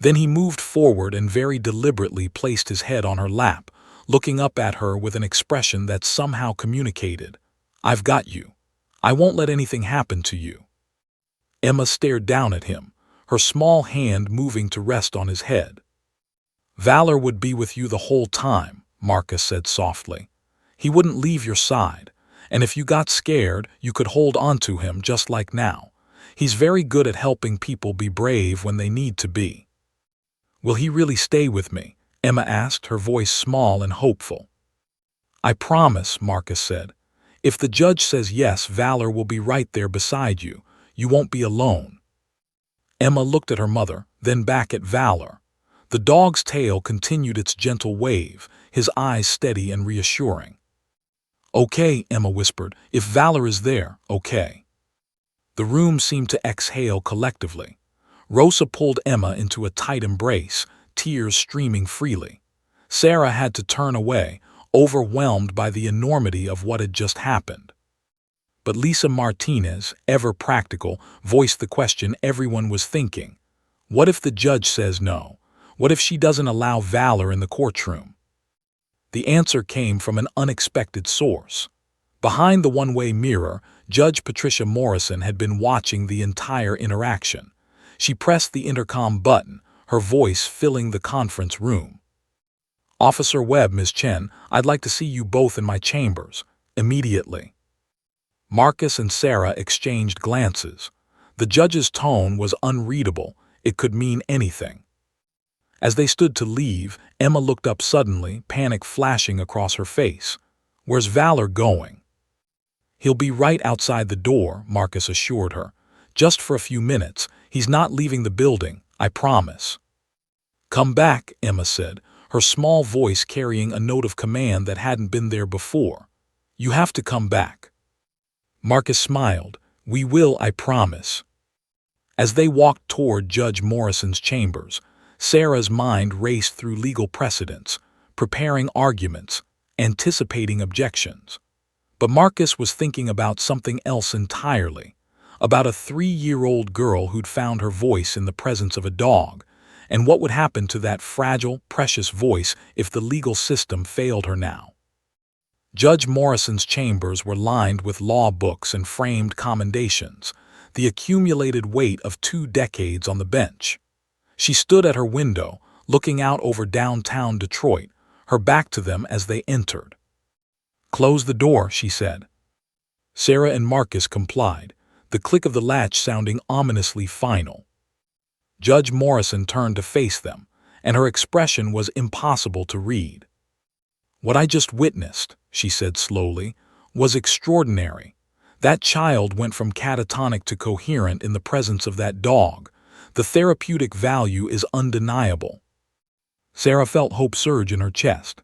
Then he moved forward and very deliberately placed his head on her lap, looking up at her with an expression that somehow communicated, I've got you. I won't let anything happen to you. Emma stared down at him, her small hand moving to rest on his head. Valor would be with you the whole time, Marcus said softly. He wouldn't leave your side, and if you got scared, you could hold on to him just like now. He's very good at helping people be brave when they need to be. Will he really stay with me? Emma asked, her voice small and hopeful. I promise, Marcus said. If the judge says yes, Valor will be right there beside you. You won't be alone. Emma looked at her mother, then back at Valor. The dog's tail continued its gentle wave, his eyes steady and reassuring. "Okay," Emma whispered. "If Valor is there, okay." The room seemed to exhale collectively. Rosa pulled Emma into a tight embrace, tears streaming freely. Sarah had to turn away, overwhelmed by the enormity of what had just happened. But Lisa Martinez, ever practical, voiced the question everyone was thinking. What if the judge says no? What if she doesn't allow Valor in the courtroom? The answer came from an unexpected source. Behind the one-way mirror, Judge Patricia Morrison had been watching the entire interaction. She pressed the intercom button, her voice filling the conference room. "Officer Webb, Ms. Chen, I'd like to see you both in my chambers, immediately." Marcus and Sarah exchanged glances. The judge's tone was unreadable. It could mean anything. As they stood to leave, Emma looked up suddenly, panic flashing across her face. "Where's Valor going?" "He'll be right outside the door," Marcus assured her. "Just for a few minutes. He's not leaving the building, I promise." "Come back," Emma said, her small voice carrying a note of command that hadn't been there before. "You have to come back." Marcus smiled. "We will, I promise." As they walked toward Judge Morrison's chambers, Sarah's mind raced through legal precedents, preparing arguments, anticipating objections. But Marcus was thinking about something else entirely, about a 3-year-old girl who'd found her voice in the presence of a dog, and what would happen to that fragile, precious voice if the legal system failed her now. Judge Morrison's chambers were lined with law books and framed commendations, the accumulated weight of 2 decades on the bench. She stood at her window, looking out over downtown Detroit, her back to them as they entered. "Close the door," she said. Sarah and Marcus complied, the click of the latch sounding ominously final. Judge Morrison turned to face them, and her expression was impossible to read. "What I just witnessed," she said slowly, "was extraordinary. That child went from catatonic to coherent in the presence of that dog. The therapeutic value is undeniable." Sarah felt hope surge in her chest.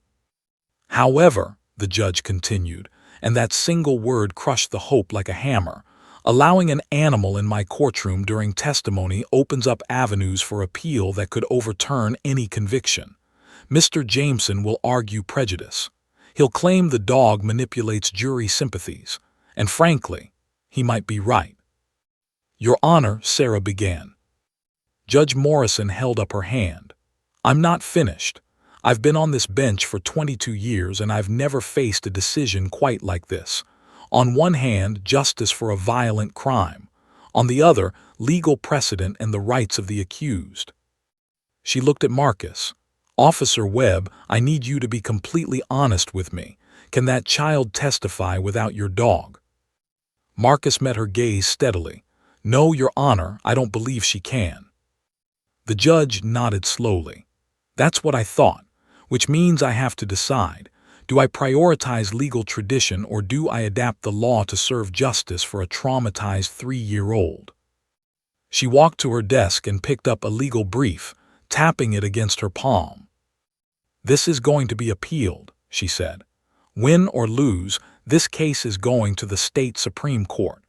"However," the judge continued, and that single word crushed the hope like a hammer, "allowing an animal in my courtroom during testimony opens up avenues for appeal that could overturn any conviction. Mr. Jameson will argue prejudice. He'll claim the dog manipulates jury sympathies, and frankly, he might be right." "Your Honor," Sarah began. Judge Morrison held up her hand. "I'm not finished. I've been on this bench for 22 years and I've never faced a decision quite like this. On one hand, justice for a violent crime. On the other, legal precedent and the rights of the accused." She looked at Marcus. "Officer Webb, I need you to be completely honest with me. Can that child testify without your dog?" Marcus met her gaze steadily. "No, Your Honor, I don't believe she can." The judge nodded slowly. "That's what I thought, which means I have to decide. Do I prioritize legal tradition or do I adapt the law to serve justice for a traumatized 3-year-old?" She walked to her desk and picked up a legal brief, tapping it against her palm. "This is going to be appealed," she said. "Win or lose, this case is going to the state Supreme Court.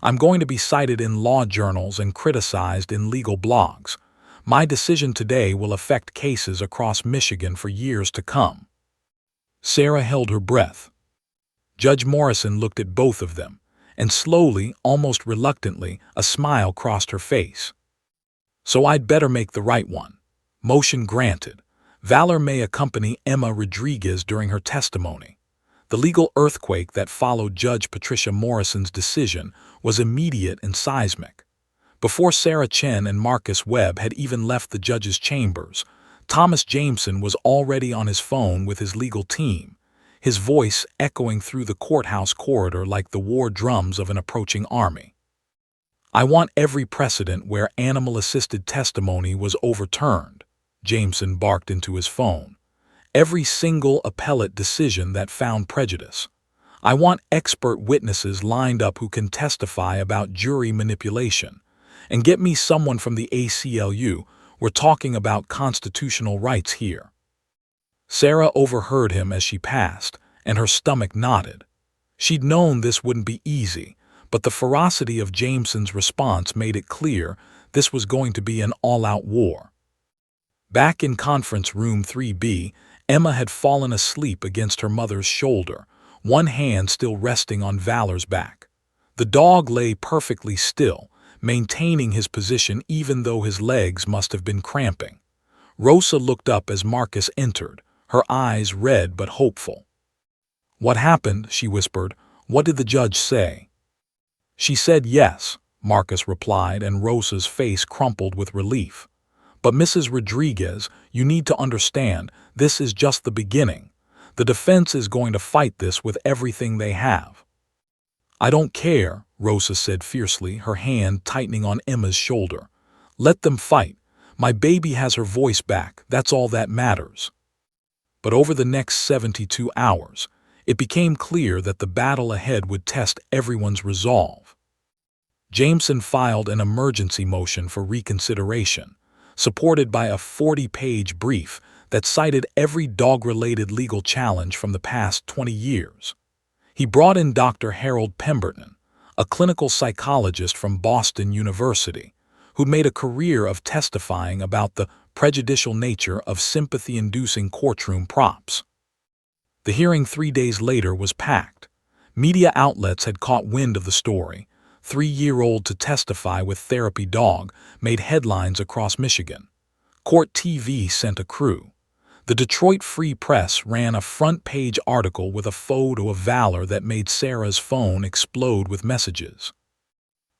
I'm going to be cited in law journals and criticized in legal blogs. My decision today will affect cases across Michigan for years to come." Sarah held her breath. Judge Morrison looked at both of them, and slowly, almost reluctantly, a smile crossed her face. "So I'd better make the right one. Motion granted. Valor may accompany Emma Rodriguez during her testimony." The legal earthquake that followed Judge Patricia Morrison's decision was immediate and seismic. Before Sarah Chen and Marcus Webb had even left the judge's chambers, Thomas Jameson was already on his phone with his legal team, his voice echoing through the courthouse corridor like the war drums of an approaching army. "I want every precedent where animal-assisted testimony was overturned," Jameson barked into his phone. "Every single appellate decision that found prejudice. I want expert witnesses lined up who can testify about jury manipulation. And get me someone from the ACLU, We're talking about constitutional rights here." Sarah overheard him as she passed, and her stomach knotted. She'd known this wouldn't be easy, but the ferocity of Jameson's response made it clear this was going to be an all-out war. Back in conference room 3B, Emma had fallen asleep against her mother's shoulder, one hand still resting on Valor's back. The dog lay perfectly still, maintaining his position even though his legs must have been cramping. Rosa looked up as Marcus entered, her eyes red but hopeful. "What happened?" she whispered. "What did the judge say?" "She said yes," Marcus replied, and Rosa's face crumpled with relief. "But Mrs. Rodriguez, you need to understand, this is just the beginning. The defense is going to fight this with everything they have." "I don't care," Rosa said fiercely, her hand tightening on Emma's shoulder. "Let them fight. My baby has her voice back, that's all that matters." But over the next 72 hours, it became clear that the battle ahead would test everyone's resolve. Jameson filed an emergency motion for reconsideration, supported by a 40-page brief that cited every dog-related legal challenge from the past 20 years. He brought in Dr. Harold Pemberton, a clinical psychologist from Boston University, who'd made a career of testifying about the prejudicial nature of sympathy-inducing courtroom props. The hearing 3 days later was packed. Media outlets had caught wind of the story. 3-year-old to testify with therapy dog made headlines across Michigan. Court TV sent a crew. The Detroit Free Press ran a front-page article with a photo of Valor that made Sarah's phone explode with messages.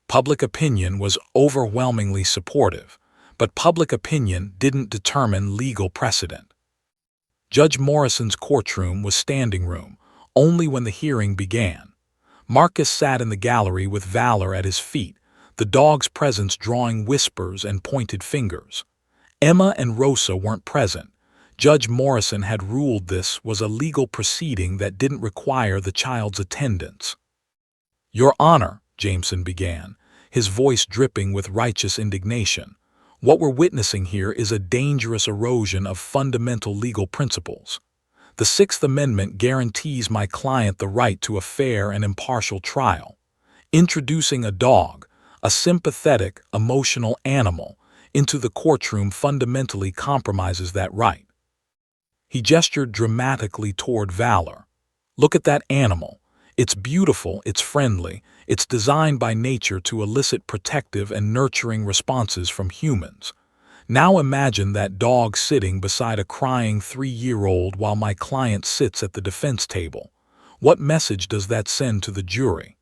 Public opinion was overwhelmingly supportive, but public opinion didn't determine legal precedent. Judge Morrison's courtroom was standing room, only when the hearing began. Marcus sat in the gallery with Valor at his feet, the dog's presence drawing whispers and pointed fingers. Emma and Rosa weren't present. Judge Morrison had ruled this was a legal proceeding that didn't require the child's attendance. "Your Honor," Jameson began, his voice dripping with righteous indignation, "what we're witnessing here is a dangerous erosion of fundamental legal principles. The Sixth Amendment guarantees my client the right to a fair and impartial trial. Introducing a dog, a sympathetic, emotional animal, into the courtroom fundamentally compromises that right." He gestured dramatically toward Valor. "Look at that animal. It's beautiful, it's friendly, it's designed by nature to elicit protective and nurturing responses from humans. Now imagine that dog sitting beside a crying 3-year-old while my client sits at the defense table. What message does that send to the jury?"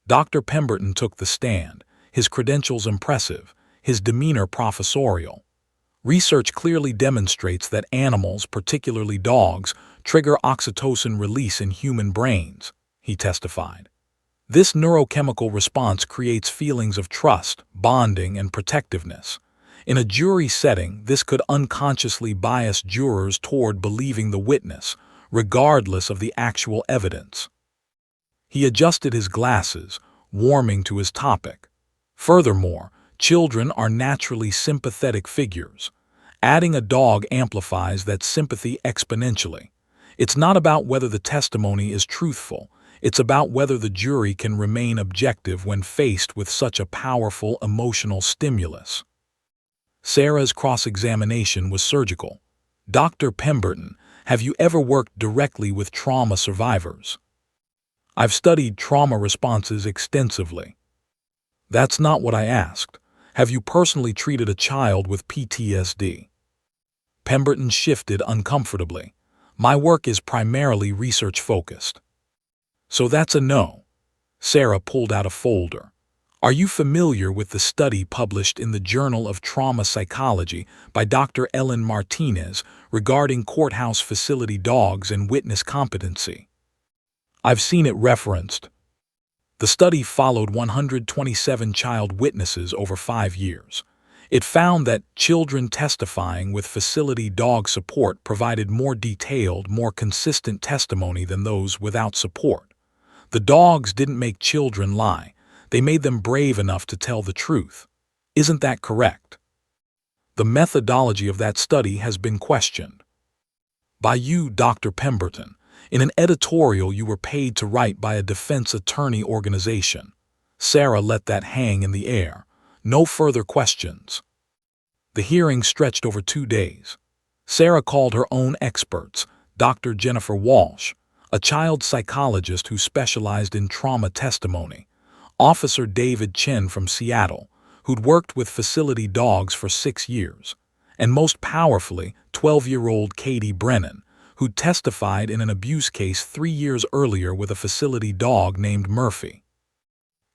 Dr. Pemberton took the stand, his credentials impressive, his demeanor professorial. "Research clearly demonstrates that animals, particularly dogs, trigger oxytocin release in human brains," he testified. "This neurochemical response creates feelings of trust, bonding, and protectiveness. In a jury setting, this could unconsciously bias jurors toward believing the witness, regardless of the actual evidence." He adjusted his glasses, warming to his topic. "Furthermore, children are naturally sympathetic figures. Adding a dog amplifies that sympathy exponentially. It's not about whether the testimony is truthful, it's about whether the jury can remain objective when faced with such a powerful emotional stimulus." Sarah's cross-examination was surgical. "Dr. Pemberton, have you ever worked directly with trauma survivors?" "I've studied trauma responses extensively." "That's not what I asked. Have you personally treated a child with PTSD?" Pemberton shifted uncomfortably. "My work is primarily research-focused." "So that's a no." Sarah pulled out a folder. "Are you familiar with the study published in the Journal of Trauma Psychology by Dr. Ellen Martinez regarding courthouse facility dogs and witness competency?" "I've seen it referenced." The study followed 127 child witnesses over 5 years. It found that children testifying with facility dog support provided more detailed, more consistent testimony than those without support. The dogs didn't make children lie, they made them brave enough to tell the truth. Isn't that correct? The methodology of that study has been questioned. By you, Dr. Pemberton, in an editorial you were paid to write by a defense attorney organization. Sarah let that hang in the air. No further questions. The hearing stretched over 2 days. Sarah called her own experts, Dr. Jennifer Walsh, a child psychologist who specialized in trauma testimony, Officer David Chen from Seattle, who'd worked with facility dogs for 6 years, and most powerfully, 12-year-old Katie Brennan, who'd testified in an abuse case 3 years earlier with a facility dog named Murphy.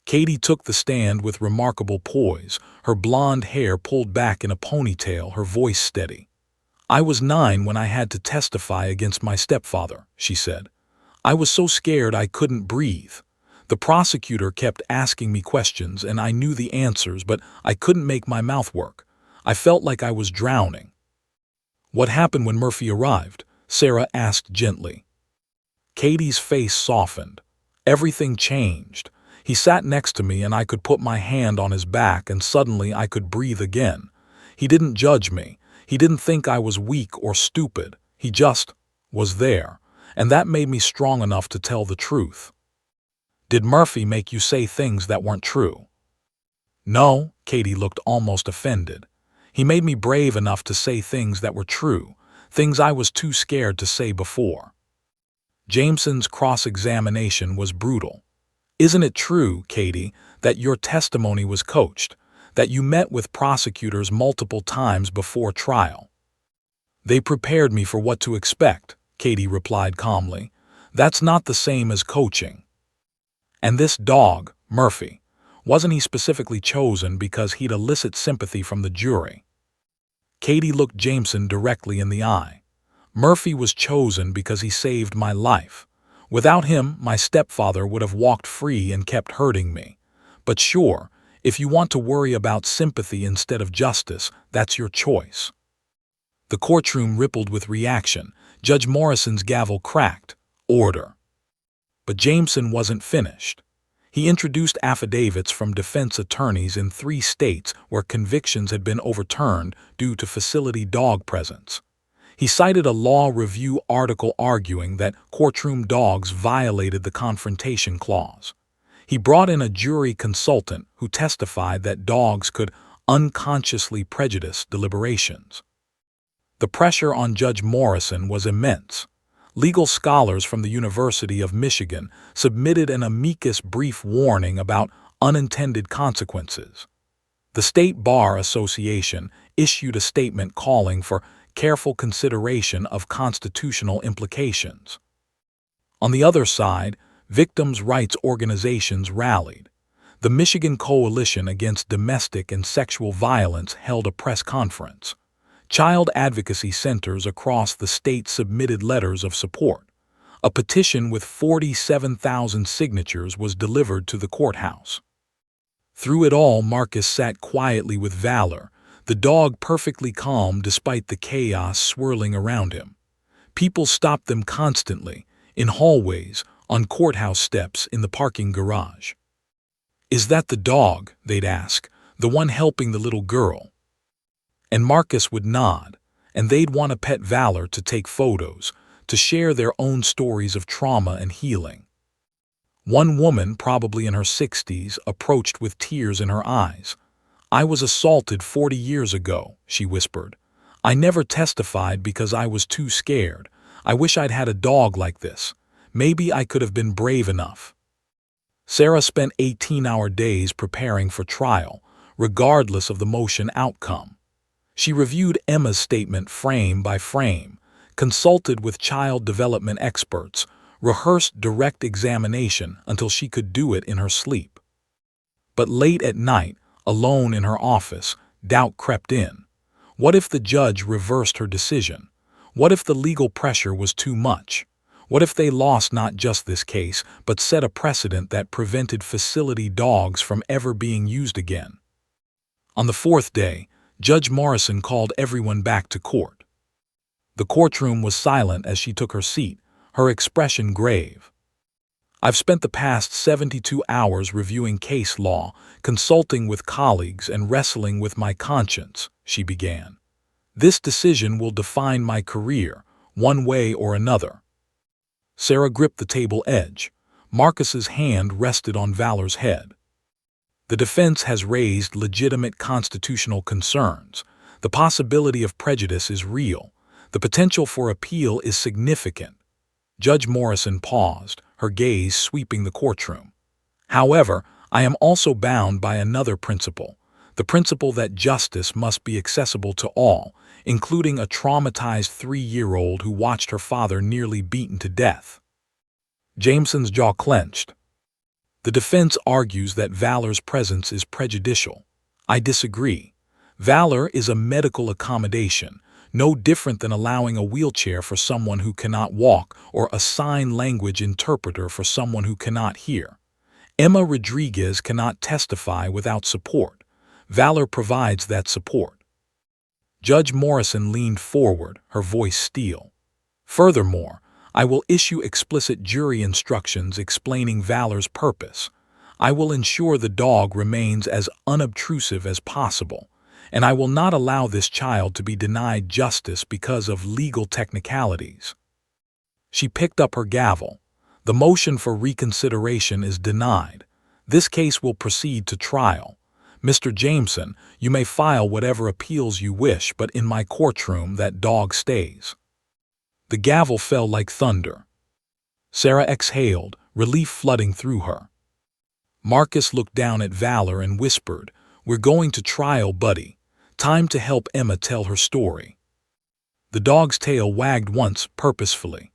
Katie took the stand with remarkable poise, her blonde hair pulled back in a ponytail, her voice steady. "I was 9 when I had to testify against my stepfather," she said. "I was so scared I couldn't breathe. The prosecutor kept asking me questions and I knew the answers, but I couldn't make my mouth work. I felt like I was drowning." "What happened when Murphy arrived?" Sarah asked gently. Katie's face softened. "Everything changed. He sat next to me and I could put my hand on his back and suddenly I could breathe again. He didn't judge me. He didn't think I was weak or stupid. He just was there, and that made me strong enough to tell the truth." "Did Murphy make you say things that weren't true?" "No," Katie looked almost offended. "He made me brave enough to say things that were true, things I was too scared to say before." Jameson's cross-examination was brutal. "Isn't it true, Katie, that your testimony was coached, that you met with prosecutors multiple times before trial?" "They prepared me for what to expect," Katie replied calmly. "That's not the same as coaching." "And this dog, Murphy, wasn't he specifically chosen because he'd elicit sympathy from the jury?" Katie looked Jameson directly in the eye. "Murphy was chosen because he saved my life. Without him, my stepfather would have walked free and kept hurting me. But sure, if you want to worry about sympathy instead of justice, that's your choice." The courtroom rippled with reaction. Judge Morrison's gavel cracked. "Order." But Jameson wasn't finished. He introduced affidavits from defense attorneys in 3 states where convictions had been overturned due to facility dog presence. He cited a law review article arguing that courtroom dogs violated the confrontation clause. He brought in a jury consultant who testified that dogs could unconsciously prejudice deliberations. The pressure on Judge Morrison was immense. Legal scholars from the University of Michigan submitted an amicus brief warning about unintended consequences. The State Bar Association issued a statement calling for careful consideration of constitutional implications. On the other side, victims' rights organizations rallied. The Michigan Coalition Against Domestic and Sexual Violence held a press conference. Child advocacy centers across the state submitted letters of support. A petition with 47,000 signatures was delivered to the courthouse. Through it all, Marcus sat quietly with valor, the dog perfectly calm despite the chaos swirling around him. People stopped them constantly, in hallways, on courthouse steps, in the parking garage. "Is that the dog?" they'd ask, "the one helping the little girl?" And Marcus would nod, and they'd want to pet Valor to take photos, to share their own stories of trauma and healing. One woman, probably in her 60s, approached with tears in her eyes. "I was assaulted 40 years ago," she whispered. "I never testified because I was too scared. I wish I'd had a dog like this. Maybe I could have been brave enough." Sarah spent 18-hour days preparing for trial, regardless of the motion outcome. She reviewed Emma's statement frame by frame, consulted with child development experts, rehearsed direct examination until she could do it in her sleep. But late at night, alone in her office, doubt crept in. What if the judge reversed her decision? What if the legal pressure was too much? What if they lost not just this case, but set a precedent that prevented facility dogs from ever being used again? On the 4th day, Judge Morrison called everyone back to court. The courtroom was silent as she took her seat, her expression grave. "I've spent the past 72 hours reviewing case law, consulting with colleagues, and wrestling with my conscience," she began. "This decision will define my career, one way or another." Sarah gripped the table edge. Marcus's hand rested on Valor's head. "The defense has raised legitimate constitutional concerns. The possibility of prejudice is real. The potential for appeal is significant." Judge Morrison paused, her gaze sweeping the courtroom. "However, I am also bound by another principle, the principle that justice must be accessible to all, including a traumatized 3-year-old who watched her father nearly beaten to death." Jameson's jaw clenched. "The defense argues that Valor's presence is prejudicial. I disagree. Valor is a medical accommodation, no different than allowing a wheelchair for someone who cannot walk or a sign language interpreter for someone who cannot hear. Emma Rodriguez cannot testify without support. Valor provides that support." Judge Morrison leaned forward, her voice steel. "Furthermore, I will issue explicit jury instructions explaining Valor's purpose. I will ensure the dog remains as unobtrusive as possible, and I will not allow this child to be denied justice because of legal technicalities." She picked up her gavel. "The motion for reconsideration is denied. This case will proceed to trial. Mr. Jameson, you may file whatever appeals you wish, but in my courtroom that dog stays." The gavel fell like thunder. Sarah exhaled, relief flooding through her. Marcus looked down at Valor and whispered, "We're going to trial, buddy. Time to help Emma tell her story." The dog's tail wagged once, purposefully.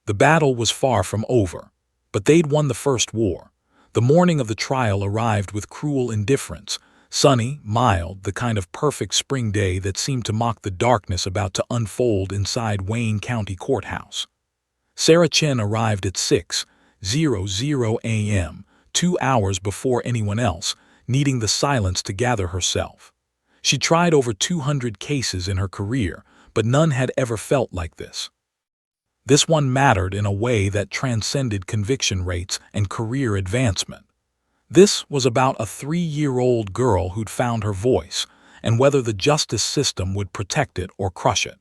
The battle was far from over, but they'd won the first war. The morning of the trial arrived with cruel indifference, sunny, mild, the kind of perfect spring day that seemed to mock the darkness about to unfold inside Wayne County Courthouse. Sarah Chen arrived at 6:00 a.m., 2 hours before anyone else, needing the silence to gather herself. She tried over 200 cases in her career, but none had ever felt like this. This one mattered in a way that transcended conviction rates and career advancement. This was about a 3-year-old girl who'd found her voice, and whether the justice system would protect it or crush it.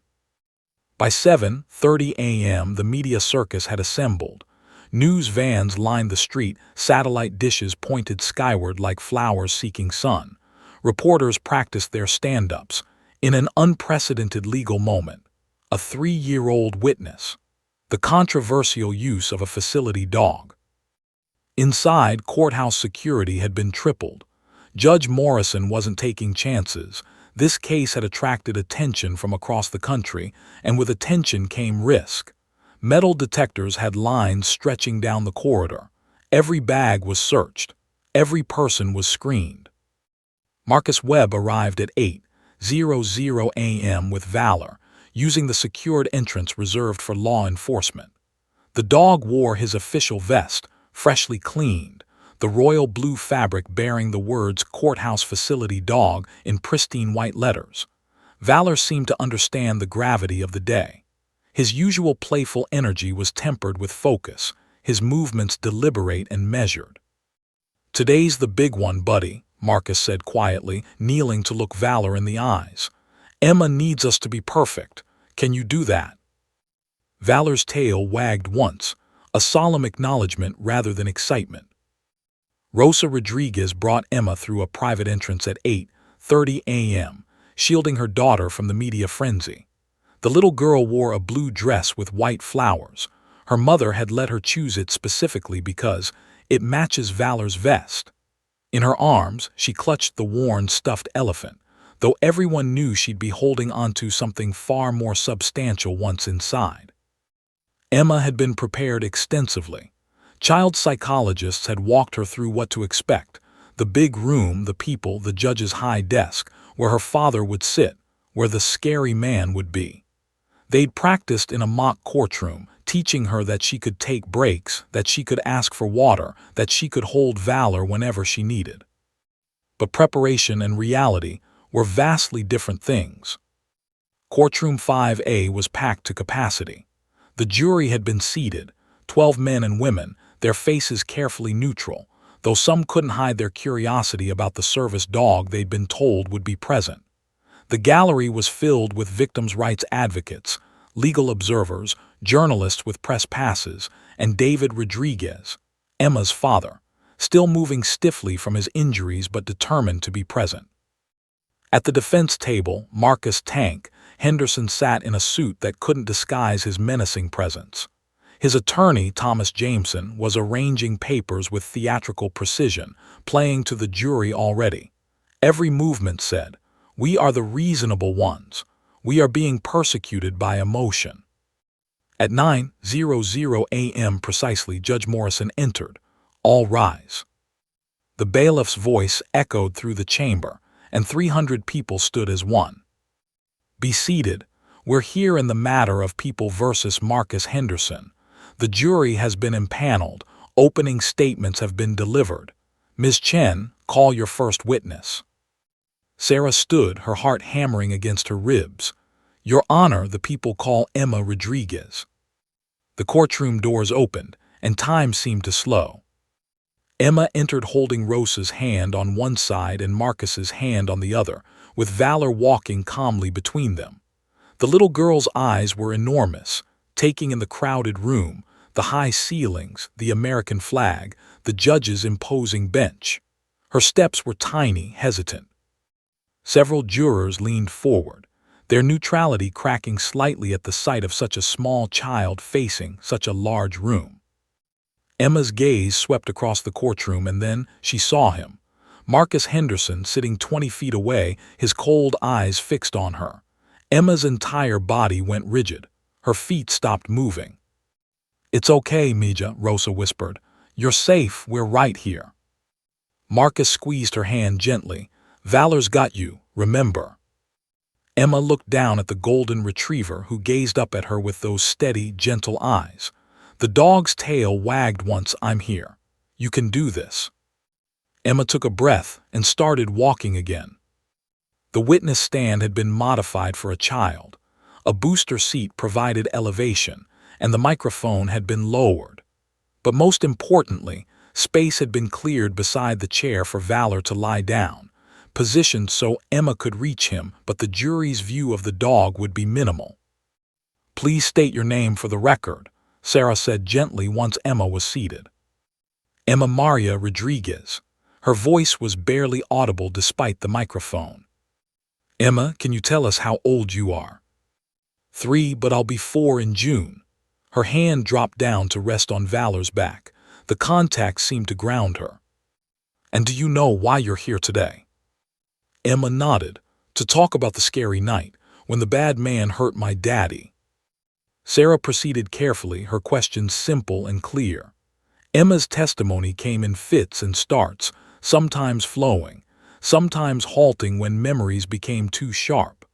By 7:30 a.m., the media circus had assembled. News vans lined the street, satellite dishes pointed skyward like flowers seeking sun. Reporters practiced their stand-ups. In an unprecedented legal moment, a 3-year-old witness. The controversial use of a facility dog. Inside, courthouse security had been tripled. Judge Morrison wasn't taking chances. This case had attracted attention from across the country, and with attention came risk. Metal detectors had lines stretching down the corridor. Every bag was searched. Every person was screened. Marcus Webb arrived at 8:00 a.m. with Valor, using the secured entrance reserved for law enforcement. The dog wore his official vest, freshly cleaned, the royal blue fabric bearing the words "Courthouse Facility Dog" in pristine white letters. Valor seemed to understand the gravity of the day. His usual playful energy was tempered with focus, his movements deliberate and measured. "Today's the big one, buddy," Marcus said quietly, kneeling to look Valor in the eyes. "Emma needs us to be perfect. Can you do that?" Valor's tail wagged once, a solemn acknowledgement rather than excitement. Rosa Rodriguez brought Emma through a private entrance at 8:30 a.m., shielding her daughter from the media frenzy. The little girl wore a blue dress with white flowers. Her mother had let her choose it specifically because it matches Valor's vest. In her arms, she clutched the worn stuffed elephant, though everyone knew she'd be holding onto something far more substantial once inside. Emma had been prepared extensively. Child psychologists had walked her through what to expect: the big room, the people, the judge's high desk, where her father would sit, where the scary man would be. They'd practiced in a mock courtroom, teaching her that she could take breaks, that she could ask for water, that she could hold Valor whenever she needed. But preparation and reality were vastly different things. Courtroom 5A was packed to capacity. The jury had been seated, 12 men and women, their faces carefully neutral, though some couldn't hide their curiosity about the service dog they'd been told would be present. The gallery was filled with victims' rights advocates, legal observers, journalists with press passes, and David Rodriguez, Emma's father, still moving stiffly from his injuries but determined to be present. At the defense table, Marcus "Tank" Henderson sat in a suit that couldn't disguise his menacing presence. His attorney, Thomas Jameson, was arranging papers with theatrical precision, playing to the jury already. Every movement said, "We are the reasonable ones. We are being persecuted by emotion." At 9:00 a.m. precisely, Judge Morrison entered. "All rise." The bailiff's voice echoed through the chamber, and 300 people stood as one. "Be seated. We're here in the matter of People versus Marcus Henderson. The jury has been impaneled. Opening statements have been delivered. Ms. Chen, call your first witness." Sarah stood, her heart hammering against her ribs. "Your Honor, the people call Emma Rodriguez." The courtroom doors opened, and time seemed to slow. Emma entered holding Rosa's hand on one side and Marcus's hand on the other, with Valor walking calmly between them. The little girl's eyes were enormous, taking in the crowded room, the high ceilings, the American flag, the judge's imposing bench. Her steps were tiny, hesitant. Several jurors leaned forward, their neutrality cracking slightly at the sight of such a small child facing such a large room. Emma's gaze swept across the courtroom, and then she saw him. Marcus Henderson, sitting 20 feet away, his cold eyes fixed on her. Emma's entire body went rigid. Her feet stopped moving. "It's okay, Mija," Rosa whispered. "You're safe, we're right here." Marcus squeezed her hand gently. "Valor's got you, remember." Emma looked down at the golden retriever who gazed up at her with those steady, gentle eyes. The dog's tail wagged once. "I'm here. You can do this." Emma took a breath and started walking again. The witness stand had been modified for a child. A booster seat provided elevation, and the microphone had been lowered. But most importantly, space had been cleared beside the chair for Valor to lie down, positioned so Emma could reach him, but the jury's view of the dog would be minimal. "Please state your name for the record," Sarah said gently once Emma was seated. "Emma Maria Rodriguez." Her voice was barely audible despite the microphone. "Emma, can you tell us how old you are?" 3, but I'll be 4 in June." Her hand dropped down to rest on Valor's back. The contact seemed to ground her. "And do you know why you're here today?" Emma nodded. "To talk about the scary night, when the bad man hurt my daddy." Sarah proceeded carefully, her questions simple and clear. Emma's testimony came in fits and starts, sometimes flowing, sometimes halting when memories became too sharp.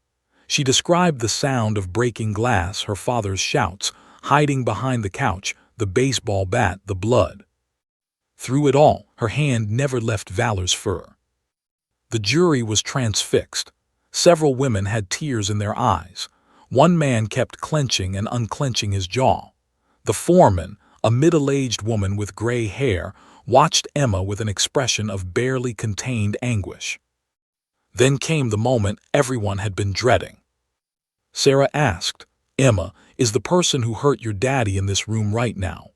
She described the sound of breaking glass, her father's shouts, hiding behind the couch, the baseball bat, the blood. Through it all, her hand never left Valor's fur. The jury was transfixed. Several women had tears in their eyes. One man kept clenching and unclenching his jaw. The foreman, a middle-aged woman with gray hair, watched Emma with an expression of barely contained anguish. Then came the moment everyone had been dreading. Sarah asked, "Emma, is the person who hurt your daddy in this room right now?"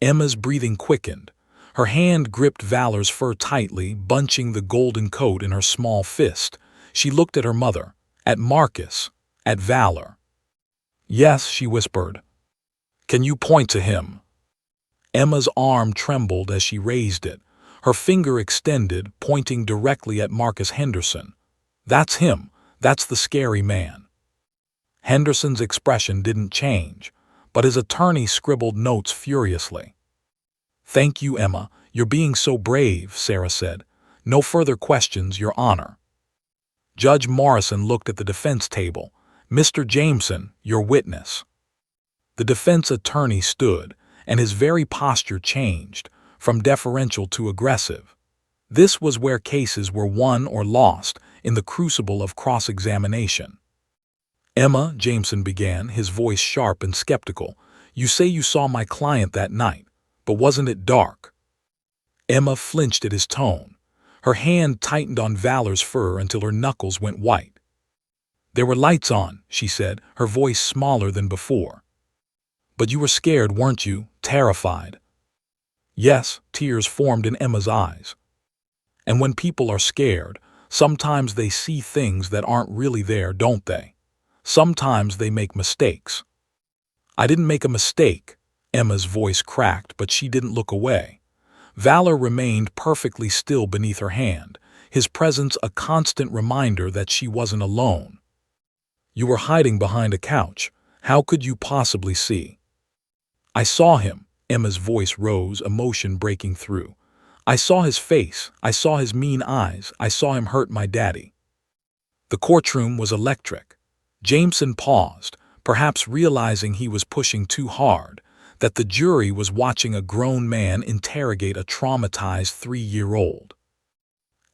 Emma's breathing quickened. Her hand gripped Valor's fur tightly, bunching the golden coat in her small fist. She looked at her mother, at Marcus, at Valor. "Yes," she whispered. "Can you point to him?" Emma's arm trembled as she raised it, her finger extended, pointing directly at Marcus Henderson. "That's him. That's the scary man." Henderson's expression didn't change, but his attorney scribbled notes furiously. "Thank you, Emma. You're being so brave," Sarah said. "No further questions, Your Honor." Judge Morrison looked at the defense table. "Mr. Jameson, your witness." The defense attorney stood, and his very posture changed, from deferential to aggressive. This was where cases were won or lost, in the crucible of cross-examination. "Emma," Jameson began, his voice sharp and skeptical, "you say you saw my client that night, but wasn't it dark?" Emma flinched at his tone. Her hand tightened on Valor's fur until her knuckles went white. There were lights on, she said, her voice smaller than before. But you were scared, weren't you? Terrified. Yes, tears formed in Emma's eyes. And when people are scared, sometimes they see things that aren't really there, don't they? Sometimes they make mistakes. I didn't make a mistake. Emma's voice cracked, but she didn't look away. Valor remained perfectly still beneath her hand, his presence a constant reminder that she wasn't alone. You were hiding behind a couch. How could you possibly see? I saw him. Emma's voice rose, emotion breaking through. I saw his face. I saw his mean eyes. I saw him hurt my daddy. The courtroom was electric. Jameson paused, perhaps realizing he was pushing too hard, that the jury was watching a grown man interrogate a traumatized 3-year-old.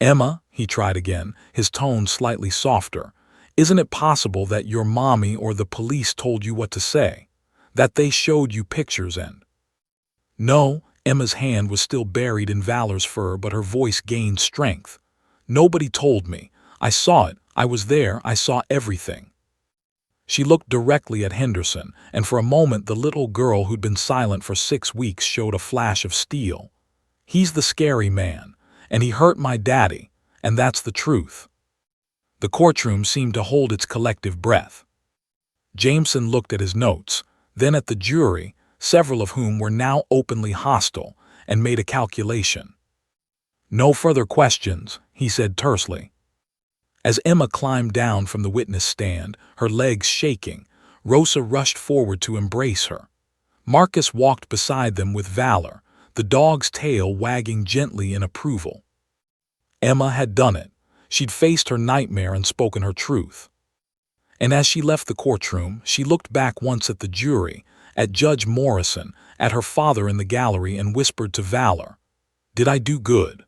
Emma, he tried again, his tone slightly softer, isn't it possible that your mommy or the police told you what to say? That they showed you pictures and… No, Emma's hand was still buried in Valor's fur, but her voice gained strength. Nobody told me. I saw it. I was there. I saw everything. She looked directly at Henderson, and for a moment the little girl who'd been silent for 6 weeks showed a flash of steel. He's the scary man, and he hurt my daddy, and that's the truth. The courtroom seemed to hold its collective breath. Jameson looked at his notes, then at the jury, several of whom were now openly hostile, and made a calculation. No further questions, he said tersely. As Emma climbed down from the witness stand, her legs shaking, Rosa rushed forward to embrace her. Marcus walked beside them with Valor, the dog's tail wagging gently in approval. Emma had done it. She'd faced her nightmare and spoken her truth. And as she left the courtroom, she looked back once at the jury, at Judge Morrison, at her father in the gallery, and whispered to Valor, "Did I do good?"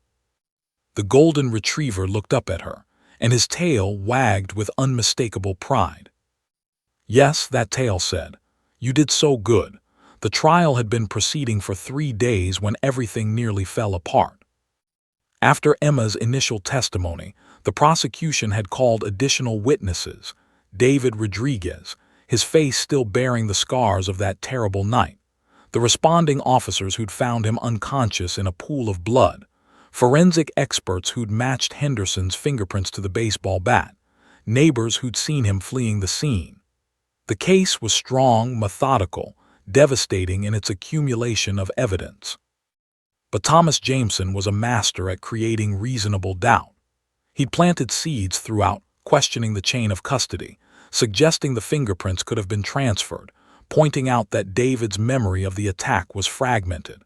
The golden retriever looked up at her, and his tail wagged with unmistakable pride. Yes, that tail said, "You did so good." The trial had been proceeding for 3 days when everything nearly fell apart. After Emma's initial testimony, the prosecution had called additional witnesses, David Rodriguez, his face still bearing the scars of that terrible night, the responding officers who'd found him unconscious in a pool of blood, forensic experts who'd matched Henderson's fingerprints to the baseball bat, neighbors who'd seen him fleeing the scene. The case was strong, methodical, devastating in its accumulation of evidence. But Thomas Jameson was a master at creating reasonable doubt. He'd planted seeds throughout, questioning the chain of custody, suggesting the fingerprints could have been transferred, pointing out that David's memory of the attack was fragmented.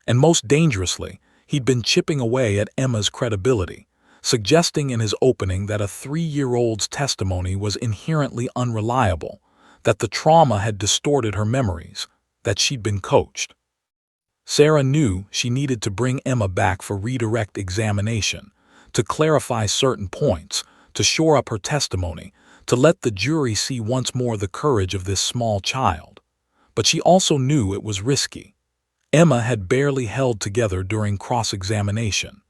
And most dangerously, he'd been chipping away at Emma's credibility, suggesting in his opening that a 3-year-old's testimony was inherently unreliable, that the trauma had distorted her memories, that she'd been coached. Sarah knew she needed to bring Emma back for redirect examination, to clarify certain points, to shore up her testimony, to let the jury see once more the courage of this small child. But she also knew it was risky. Emma had barely held together during cross-examination.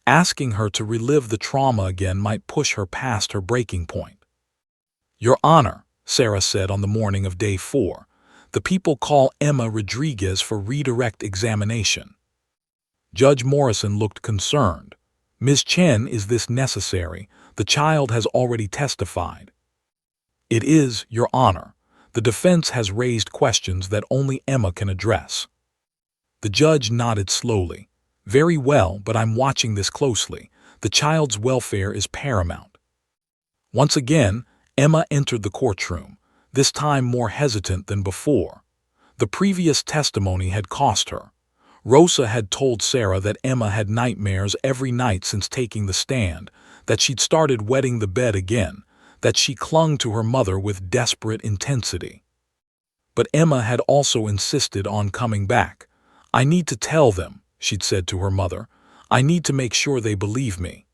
Asking her to relive the trauma again might push her past her breaking point. "Your Honor," Sarah said on the morning of day 4, "the people call Emma Rodriguez for redirect examination." Judge Morrison looked concerned. "Ms. Chen, is this necessary? The child has already testified." "It is, Your Honor. The defense has raised questions that only Emma can address." The judge nodded slowly. "Very well, but I'm watching this closely. The child's welfare is paramount." Once again, Emma entered the courtroom, this time more hesitant than before. The previous testimony had cost her. Rosa had told Sarah that Emma had nightmares every night since taking the stand, that she'd started wetting the bed again, that she clung to her mother with desperate intensity. But Emma had also insisted on coming back. "I need to tell them," she'd said to her mother. "I need to make sure they believe me."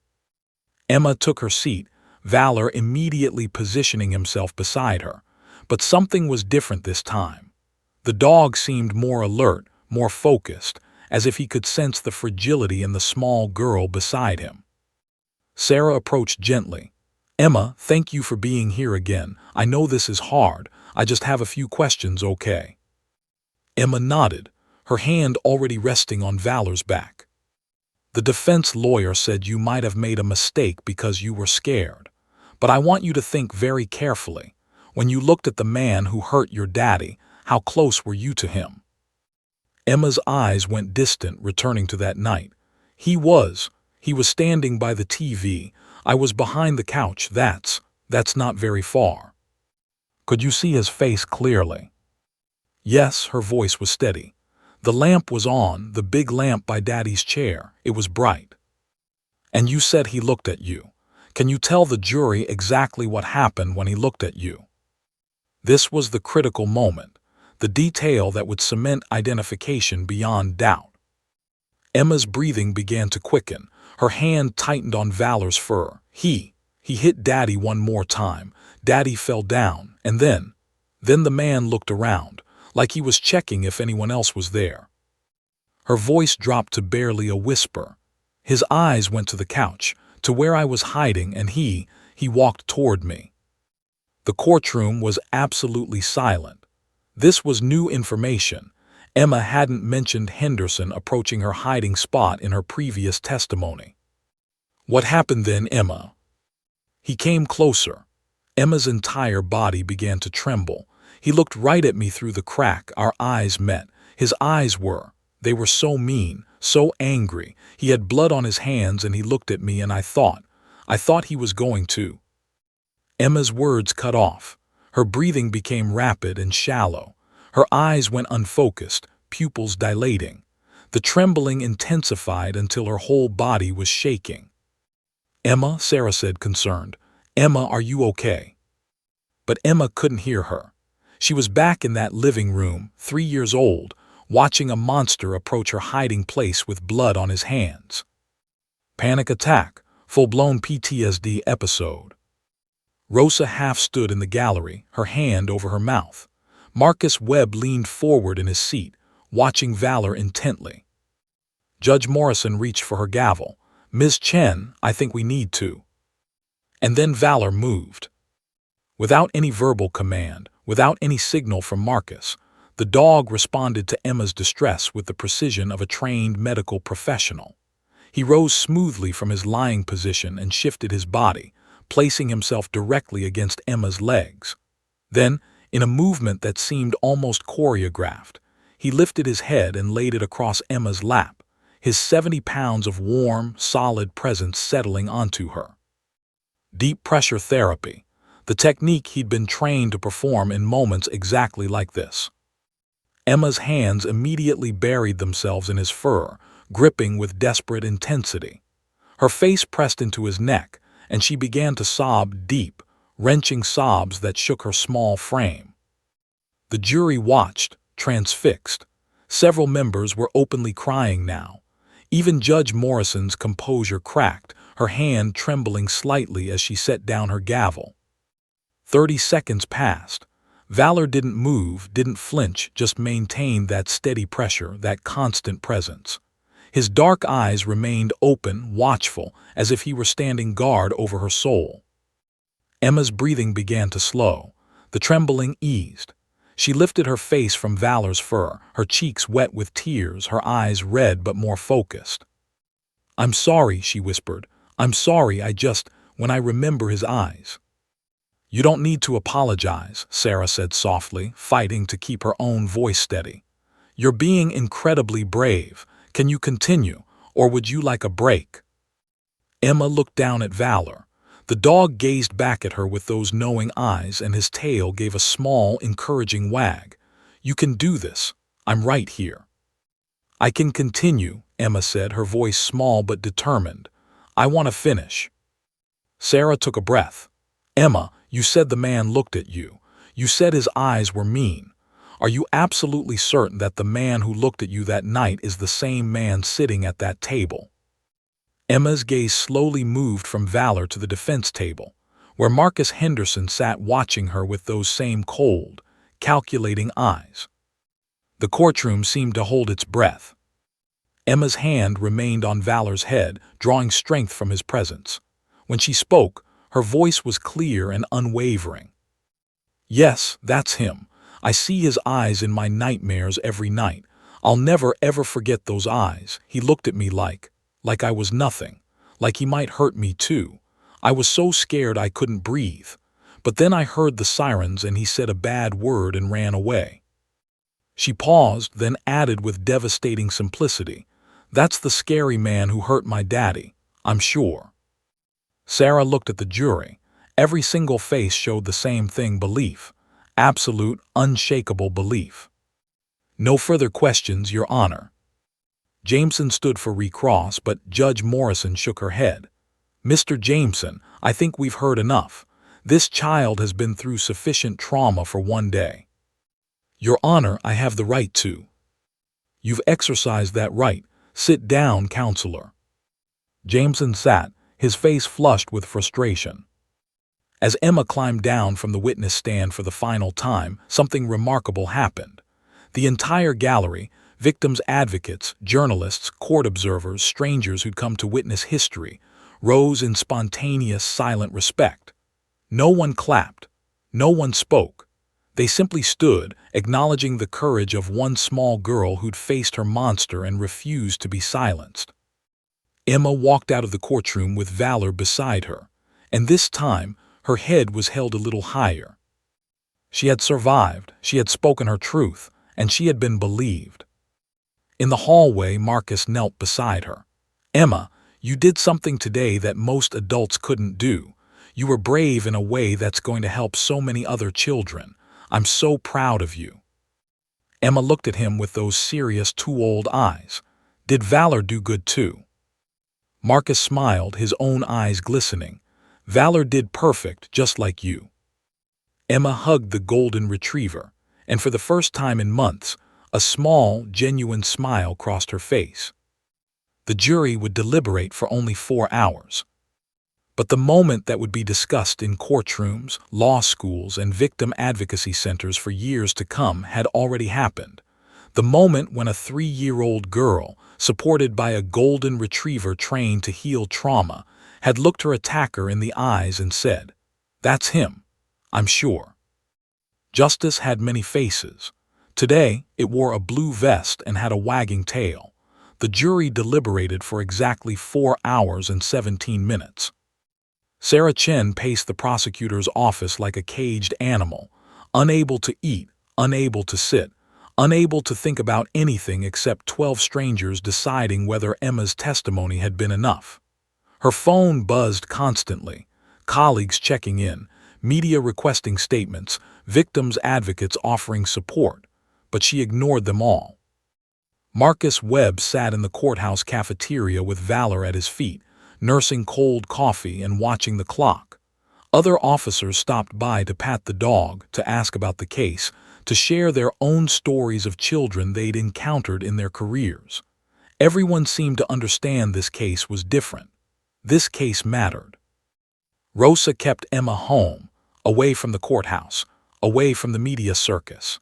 Emma took her seat, Valor immediately positioning himself beside her. But something was different this time. The dog seemed more alert, more focused, as if he could sense the fragility in the small girl beside him. Sarah approached gently. Emma, thank you for being here again. I know this is hard. I just have a few questions, okay? Emma nodded, her hand already resting on Valor's back. The defense lawyer said you might have made a mistake because you were scared. But I want you to think very carefully. When you looked at the man who hurt your daddy, how close were you to him? Emma's eyes went distant, returning to that night. He was standing by the TV. I was behind the couch. That's not very far. Could you see his face clearly? Yes, her voice was steady. The lamp was on, the big lamp by Daddy's chair. It was bright. And you said he looked at you. Can you tell the jury exactly what happened when he looked at you? This was the critical moment, the detail that would cement identification beyond doubt. Emma's breathing began to quicken. Her hand tightened on Valor's fur. He hit Daddy one more time. Daddy fell down, and then the man looked around, like he was checking if anyone else was there. Her voice dropped to barely a whisper. His eyes went to the couch, to where I was hiding, and he walked toward me. The courtroom was absolutely silent. This was new information. Emma hadn't mentioned Henderson approaching her hiding spot in her previous testimony. What happened then, Emma? He came closer. Emma's entire body began to tremble. He looked right at me through the crack. Our eyes met. His eyes they were so mean, so angry. He had blood on his hands, and he looked at me, and I thought he was going to. Emma's words cut off. Her breathing became rapid and shallow. Her eyes went unfocused, pupils dilating. The trembling intensified until her whole body was shaking. Emma, Sarah said, concerned. Emma, are you okay? But Emma couldn't hear her. She was back in that living room, 3 years old, watching a monster approach her hiding place with blood on his hands. Panic attack, full-blown PTSD episode. Rosa half stood in the gallery, her hand over her mouth. Marcus Webb leaned forward in his seat, watching Valor intently. Judge Morrison reached for her gavel. Ms. Chen, I think we need to. And then Valor moved. Without any verbal command, without any signal from Marcus, the dog responded to Emma's distress with the precision of a trained medical professional. He rose smoothly from his lying position and shifted his body, placing himself directly against Emma's legs. Then, in a movement that seemed almost choreographed, he lifted his head and laid it across Emma's lap, his 70 pounds of warm, solid presence settling onto her. Deep pressure therapy, the technique he'd been trained to perform in moments exactly like this. Emma's hands immediately buried themselves in his fur, gripping with desperate intensity. Her face pressed into his neck, and she began to sob deep, wrenching sobs that shook her small frame. The jury watched, transfixed. Several members were openly crying now. Even Judge Morrison's composure cracked, her hand trembling slightly as she set down her gavel. 30 seconds passed. Valor didn't move, didn't flinch, just maintained that steady pressure, that constant presence. His dark eyes remained open, watchful, as if he were standing guard over her soul. Emma's breathing began to slow. The trembling eased. She lifted her face from Valor's fur, her cheeks wet with tears, her eyes red but more focused. "I'm sorry," she whispered. "I'm sorry, when I remember his eyes." "You don't need to apologize," Sarah said softly, fighting to keep her own voice steady. "You're being incredibly brave. Can you continue, or would you like a break?" Emma looked down at Valor. The dog gazed back at her with those knowing eyes, and his tail gave a small, encouraging wag. "You can do this. I'm right here." "I can continue," Emma said, her voice small but determined. "I want to finish." Sarah took a breath. "Emma, you said the man looked at you. You said his eyes were mean. Are you absolutely certain that the man who looked at you that night is the same man sitting at that table?" Emma's gaze slowly moved from Valor to the defense table, where Marcus Henderson sat watching her with those same cold, calculating eyes. The courtroom seemed to hold its breath. Emma's hand remained on Valor's head, drawing strength from his presence. When she spoke, Her voice was clear and unwavering. "Yes, that's him. I see his eyes in my nightmares every night. I'll never ever forget those eyes. He looked at me like I was nothing, like he might hurt me too. I was so scared I couldn't breathe. But then I heard the sirens and he said a bad word and ran away." She paused, then added with devastating simplicity, "That's the scary man who hurt my daddy, I'm sure." Sarah looked at the jury. Every single face showed the same thing: belief. Absolute, unshakable belief. "No further questions, Your Honor." Jameson stood for recross, but Judge Morrison shook her head. "Mr. Jameson, I think we've heard enough. This child has been through sufficient trauma for one day." "Your Honor, I have the right to." "You've exercised that right. Sit down, counselor." Jameson sat, his face flushed with frustration. As Emma climbed down from the witness stand for the final time, something remarkable happened. The entire gallery, victims' advocates, journalists, court observers, strangers who'd come to witness history, rose in spontaneous, silent respect. No one clapped. No one spoke. They simply stood, acknowledging the courage of one small girl who'd faced her monster and refused to be silenced. Emma walked out of the courtroom with Valor beside her, and this time her head was held a little higher. She had survived, she had spoken her truth, and she had been believed. In the hallway, Marcus knelt beside her. "Emma, you did something today that most adults couldn't do. You were brave in a way that's going to help so many other children. I'm so proud of you." Emma looked at him with those serious, too-old eyes. "Did Valor do good too?" Marcus smiled, his own eyes glistening. "Valor did perfect, just like you." Emma hugged the golden retriever, and for the first time in months, a small, genuine smile crossed her face. The jury would deliberate for only 4 hours. But the moment that would be discussed in courtrooms, law schools, and victim advocacy centers for years to come had already happened. The moment when a 3-year-old girl, supported by a golden retriever trained to heal trauma, had looked her attacker in the eyes and said, "That's him, I'm sure." Justice had many faces. Today, it wore a blue vest and had a wagging tail. The jury deliberated for exactly 4 hours and 17 minutes. Sarah Chen paced the prosecutor's office like a caged animal, unable to eat, unable to sit, unable to think about anything except 12 strangers deciding whether Emma's testimony had been enough. Her phone buzzed constantly, colleagues checking in, media requesting statements, victims' advocates offering support, but she ignored them all. Marcus Webb sat in the courthouse cafeteria with Valor at his feet, nursing cold coffee and watching the clock. Other officers stopped by to pat the dog, to ask about the case, to share their own stories of children they'd encountered in their careers. Everyone seemed to understand this case was different. This case mattered. Rosa kept Emma home, away from the courthouse, away from the media circus.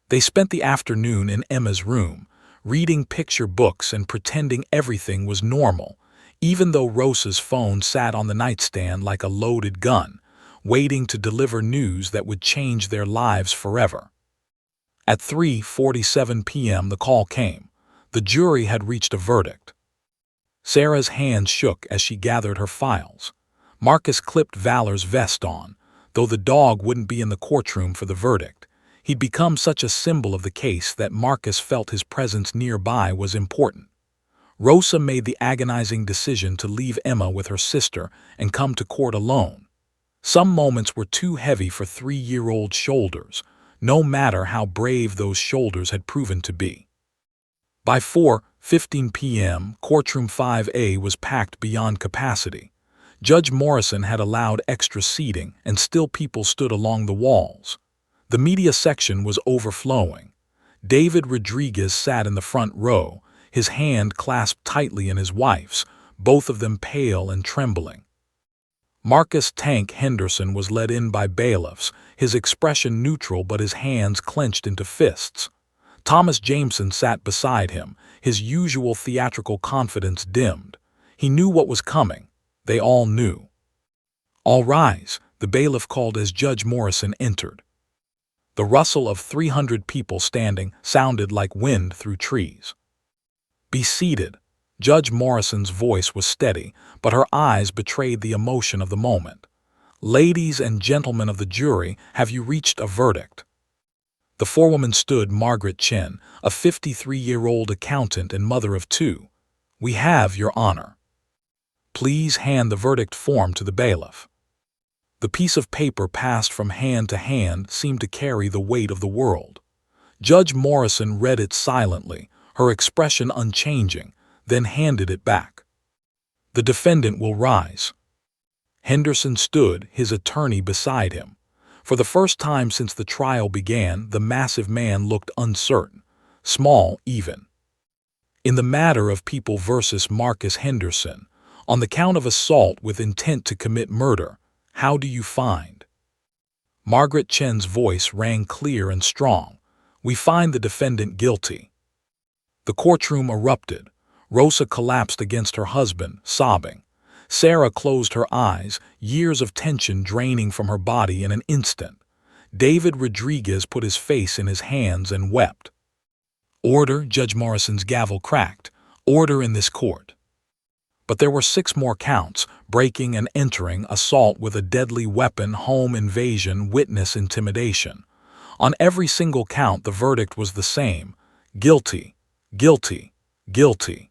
They spent the afternoon in Emma's room, reading picture books and pretending everything was normal, even though Rosa's phone sat on the nightstand like a loaded gun, waiting to deliver news that would change their lives forever. At 3:47 p.m. the call came. The jury had reached a verdict. Sarah's hands shook as she gathered her files. Marcus clipped Valor's vest on, though the dog wouldn't be in the courtroom for the verdict. He'd become such a symbol of the case that Marcus felt his presence nearby was important. Rosa made the agonizing decision to leave Emma with her sister and come to court alone. Some moments were too heavy for 3-year-old shoulders, no matter how brave those shoulders had proven to be. By 4:15 p.m., Courtroom 5A was packed beyond capacity. Judge Morrison had allowed extra seating, and still people stood along the walls. The media section was overflowing. David Rodriguez sat in the front row, his hand clasped tightly in his wife's, both of them pale and trembling. Marcus "Tank" Henderson was led in by bailiffs, his expression neutral but his hands clenched into fists. Thomas Jameson sat beside him, his usual theatrical confidence dimmed. He knew what was coming. They all knew. All rise, the bailiff called as Judge Morrison entered. The rustle of 300 people standing sounded like wind through trees. Be seated. Judge Morrison's voice was steady, but her eyes betrayed the emotion of the moment. Ladies and gentlemen of the jury, have you reached a verdict? The forewoman stood Margaret Chen, a 53-year-old accountant and mother of two. We have, Your Honor. Please hand the verdict form to the bailiff. The piece of paper passed from hand to hand seemed to carry the weight of the world. Judge Morrison read it silently, her expression unchanging, then handed it back. The defendant will rise. Henderson stood, his attorney beside him. For the first time since the trial began, the massive man looked uncertain, small even. In the matter of People versus Marcus Henderson, on the count of assault with intent to commit murder, how do you find? Margaret Chen's voice rang clear and strong. We find the defendant guilty. The courtroom erupted. Rosa collapsed against her husband, sobbing. Sarah closed her eyes, years of tension draining from her body in an instant. David Rodriguez put his face in his hands and wept. Order, Judge Morrison's gavel cracked. Order in this court. But there were 6 more counts: breaking and entering, assault with a deadly weapon, home invasion, witness intimidation. On every single count the verdict was the same: guilty, guilty, guilty.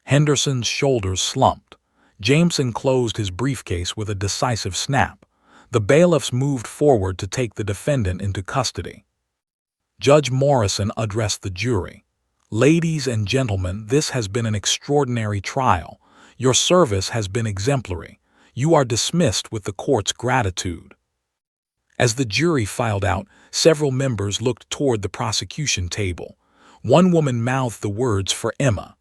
Henderson's shoulders slumped. Jameson closed his briefcase with a decisive snap. The bailiffs moved forward to take the defendant into custody. Judge Morrison addressed the jury. Ladies and gentlemen, this has been an extraordinary trial. Your service has been exemplary. You are dismissed with the court's gratitude. As the jury filed out, several members looked toward the prosecution table. One woman mouthed the words for Emma.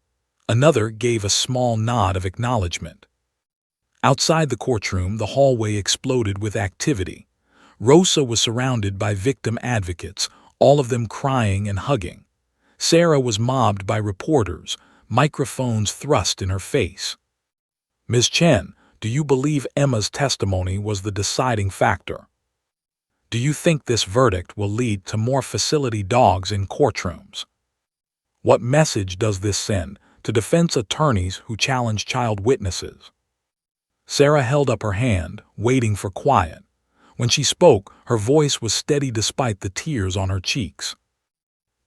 Another gave a small nod of acknowledgement. Outside the courtroom, the hallway exploded with activity. Rosa was surrounded by victim advocates, all of them crying and hugging. Sarah was mobbed by reporters, microphones thrust in her face. Ms. Chen, do you believe Emma's testimony was the deciding factor? Do you think this verdict will lead to more facility dogs in courtrooms? What message does this send to defense attorneys who challenge child witnesses? Sarah held up her hand, waiting for quiet. When she spoke, her voice was steady despite the tears on her cheeks.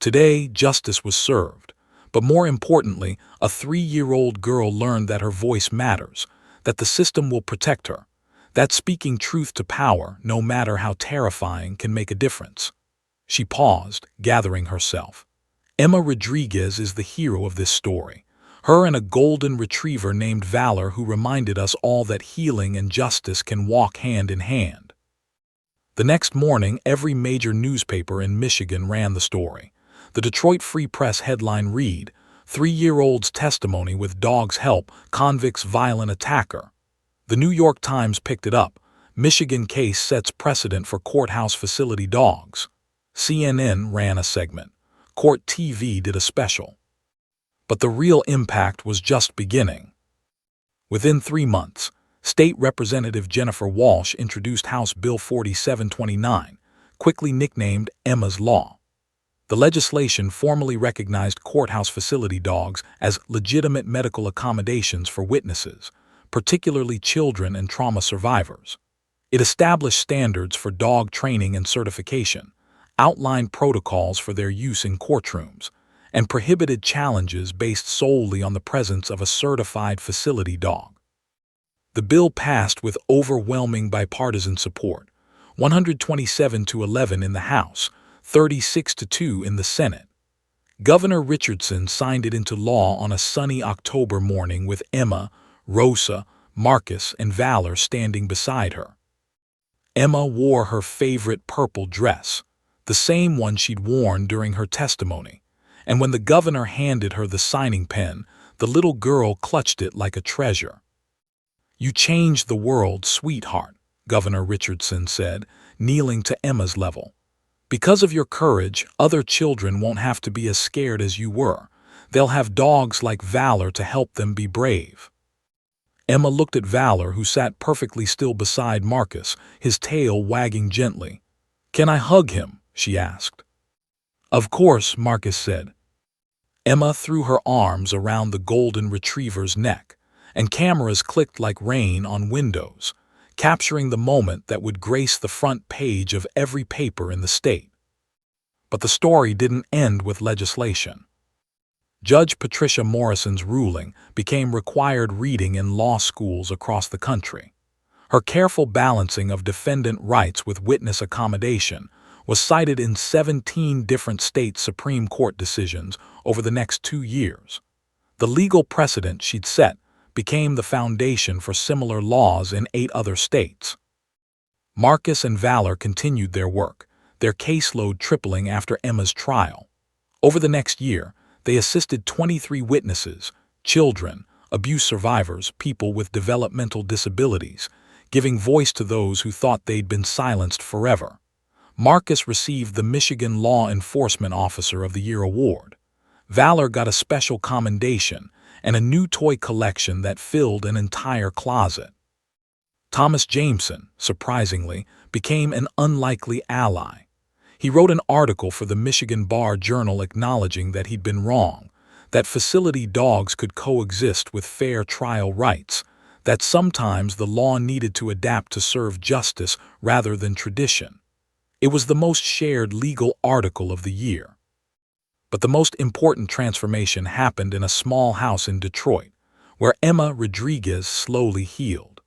Today, justice was served, but more importantly, a 3-year-old girl learned that her voice matters, that the system will protect her, that speaking truth to power, no matter how terrifying, can make a difference. She paused, gathering herself. Emma Rodriguez is the hero of this story. Her and a golden retriever named Valor, who reminded us all that healing and justice can walk hand in hand. The next morning, every major newspaper in Michigan ran the story. The Detroit Free Press headline read, 3-year-old's testimony with dog's help, convicts violent attacker. The New York Times picked it up. Michigan case sets precedent for courthouse facility dogs. CNN ran a segment. Court TV did a special. But the real impact was just beginning. Within 3 months, State Representative Jennifer Walsh introduced House Bill 4729, quickly nicknamed Emma's Law. The legislation formally recognized courthouse facility dogs as legitimate medical accommodations for witnesses, particularly children and trauma survivors. It established standards for dog training and certification, outlined protocols for their use in courtrooms, and prohibited challenges based solely on the presence of a certified facility dog. The bill passed with overwhelming bipartisan support, 127-11 in the House, 36-2 in the Senate. Governor Richardson signed it into law on a sunny October morning with Emma, Rosa, Marcus, and Valor standing beside her. Emma wore her favorite purple dress, the same one she'd worn during her testimony, and when the governor handed her the signing pen, the little girl clutched it like a treasure. You changed the world, sweetheart, Governor Richardson said, kneeling to Emma's level. Because of your courage, other children won't have to be as scared as you were. They'll have dogs like Valor to help them be brave. Emma looked at Valor, who sat perfectly still beside Marcus, his tail wagging gently. "Can I hug him?" she asked. "Of course," Marcus said. Emma threw her arms around the golden retriever's neck, and cameras clicked like rain on windows, capturing the moment that would grace the front page of every paper in the state. But the story didn't end with legislation. Judge Patricia Morrison's ruling became required reading in law schools across the country. Her careful balancing of defendant rights with witness accommodation was cited in 17 different state Supreme Court decisions over the next 2 years. The legal precedent she'd set became the foundation for similar laws in 8 other states. Marcus and Valor continued their work, their caseload tripling after Emma's trial. Over the next year, they assisted 23 witnesses, children, abuse survivors, people with developmental disabilities, giving voice to those who thought they'd been silenced forever. Marcus received the Michigan Law Enforcement Officer of the Year award. Valor got a special commendation and a new toy collection that filled an entire closet. Thomas Jameson, surprisingly, became an unlikely ally. He wrote an article for the Michigan Bar Journal acknowledging that he'd been wrong, that facility dogs could coexist with fair trial rights, that sometimes the law needed to adapt to serve justice rather than tradition. It was the most shared legal article of the year. But the most important transformation happened in a small house in Detroit, where Emma Rodriguez slowly healed.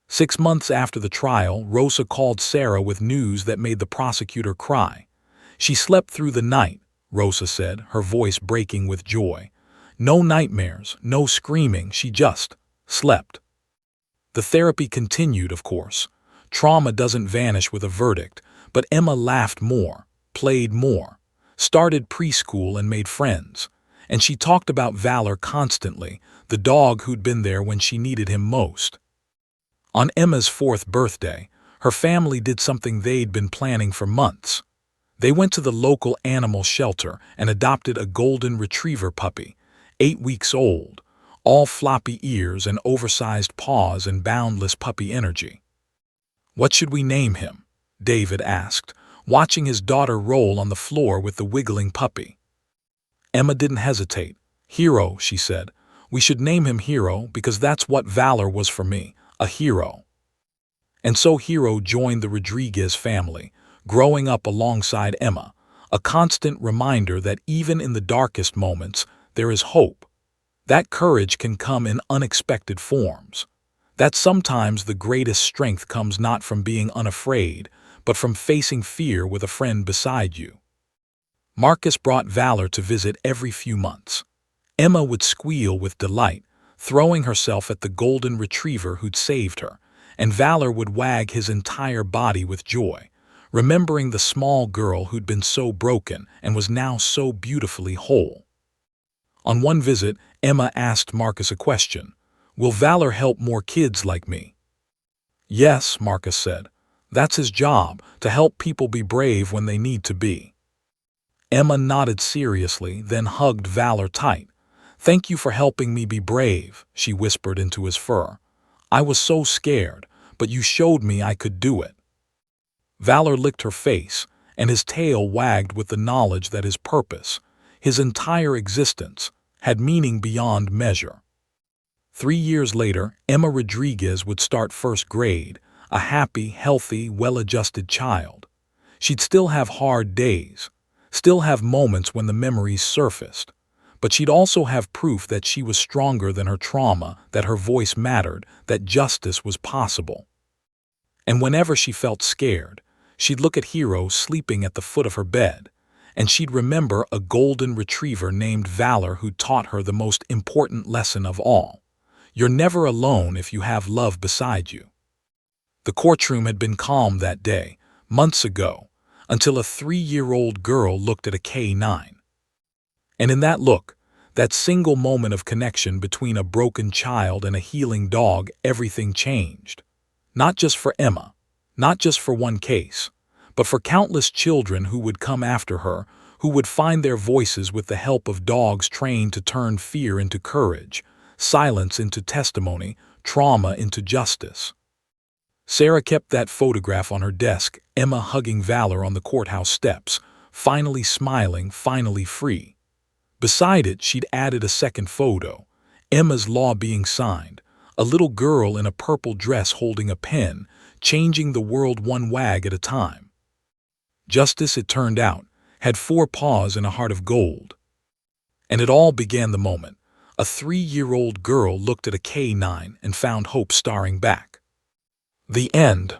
6 months after the trial, Rosa called Sarah with news that made the prosecutor cry. "She slept through the night," Rosa said, her voice breaking with joy. "No nightmares, no screaming, she just slept." The therapy continued, of course. Trauma doesn't vanish with a verdict, but Emma laughed more, played more, started preschool and made friends. And she talked about Valor constantly, the dog who'd been there when she needed him most. On Emma's 4th birthday, her family did something they'd been planning for months. They went to the local animal shelter and adopted a golden retriever puppy, 8 weeks old, all floppy ears and oversized paws and boundless puppy energy. "What should we name him?" David asked, watching his daughter roll on the floor with the wiggling puppy. Emma didn't hesitate. "Hero," she said. "We should name him Hero because that's what Valor was for me, a hero." And so Hero joined the Rodriguez family, growing up alongside Emma, a constant reminder that even in the darkest moments, there is hope. That courage can come in unexpected forms. That sometimes the greatest strength comes not from being unafraid, but from facing fear with a friend beside you. Marcus brought Valor to visit every few months. Emma would squeal with delight, throwing herself at the golden retriever who'd saved her, and Valor would wag his entire body with joy, remembering the small girl who'd been so broken and was now so beautifully whole. On one visit, Emma asked Marcus a question. "Will Valor help more kids like me?" "Yes," Marcus said. "That's his job, to help people be brave when they need to be." Emma nodded seriously, then hugged Valor tight. "Thank you for helping me be brave," she whispered into his fur. "I was so scared, but you showed me I could do it." Valor licked her face, and his tail wagged with the knowledge that his purpose, his entire existence, had meaning beyond measure. 3 years later, Emma Rodriguez would start 1st grade, a happy, healthy, well-adjusted child. She'd still have hard days, still have moments when the memories surfaced, but she'd also have proof that she was stronger than her trauma, that her voice mattered, that justice was possible. And whenever she felt scared, she'd look at Hero sleeping at the foot of her bed, and she'd remember a golden retriever named Valor who taught her the most important lesson of all. You're never alone if you have love beside you. The courtroom had been calm that day, months ago, until a 3-year-old girl looked at a K9. And in that look, that single moment of connection between a broken child and a healing dog, everything changed. Not just for Emma, not just for one case, but for countless children who would come after her, who would find their voices with the help of dogs trained to turn fear into courage, silence into testimony, trauma into justice. Sarah kept that photograph on her desk, Emma hugging Valor on the courthouse steps, finally smiling, finally free. Beside it, she'd added a second photo, Emma's law being signed, a little girl in a purple dress holding a pen, changing the world one wag at a time. Justice, it turned out, had 4 paws and a heart of gold. And it all began the moment a 3-year-old girl looked at a K9 and found hope staring back. The end.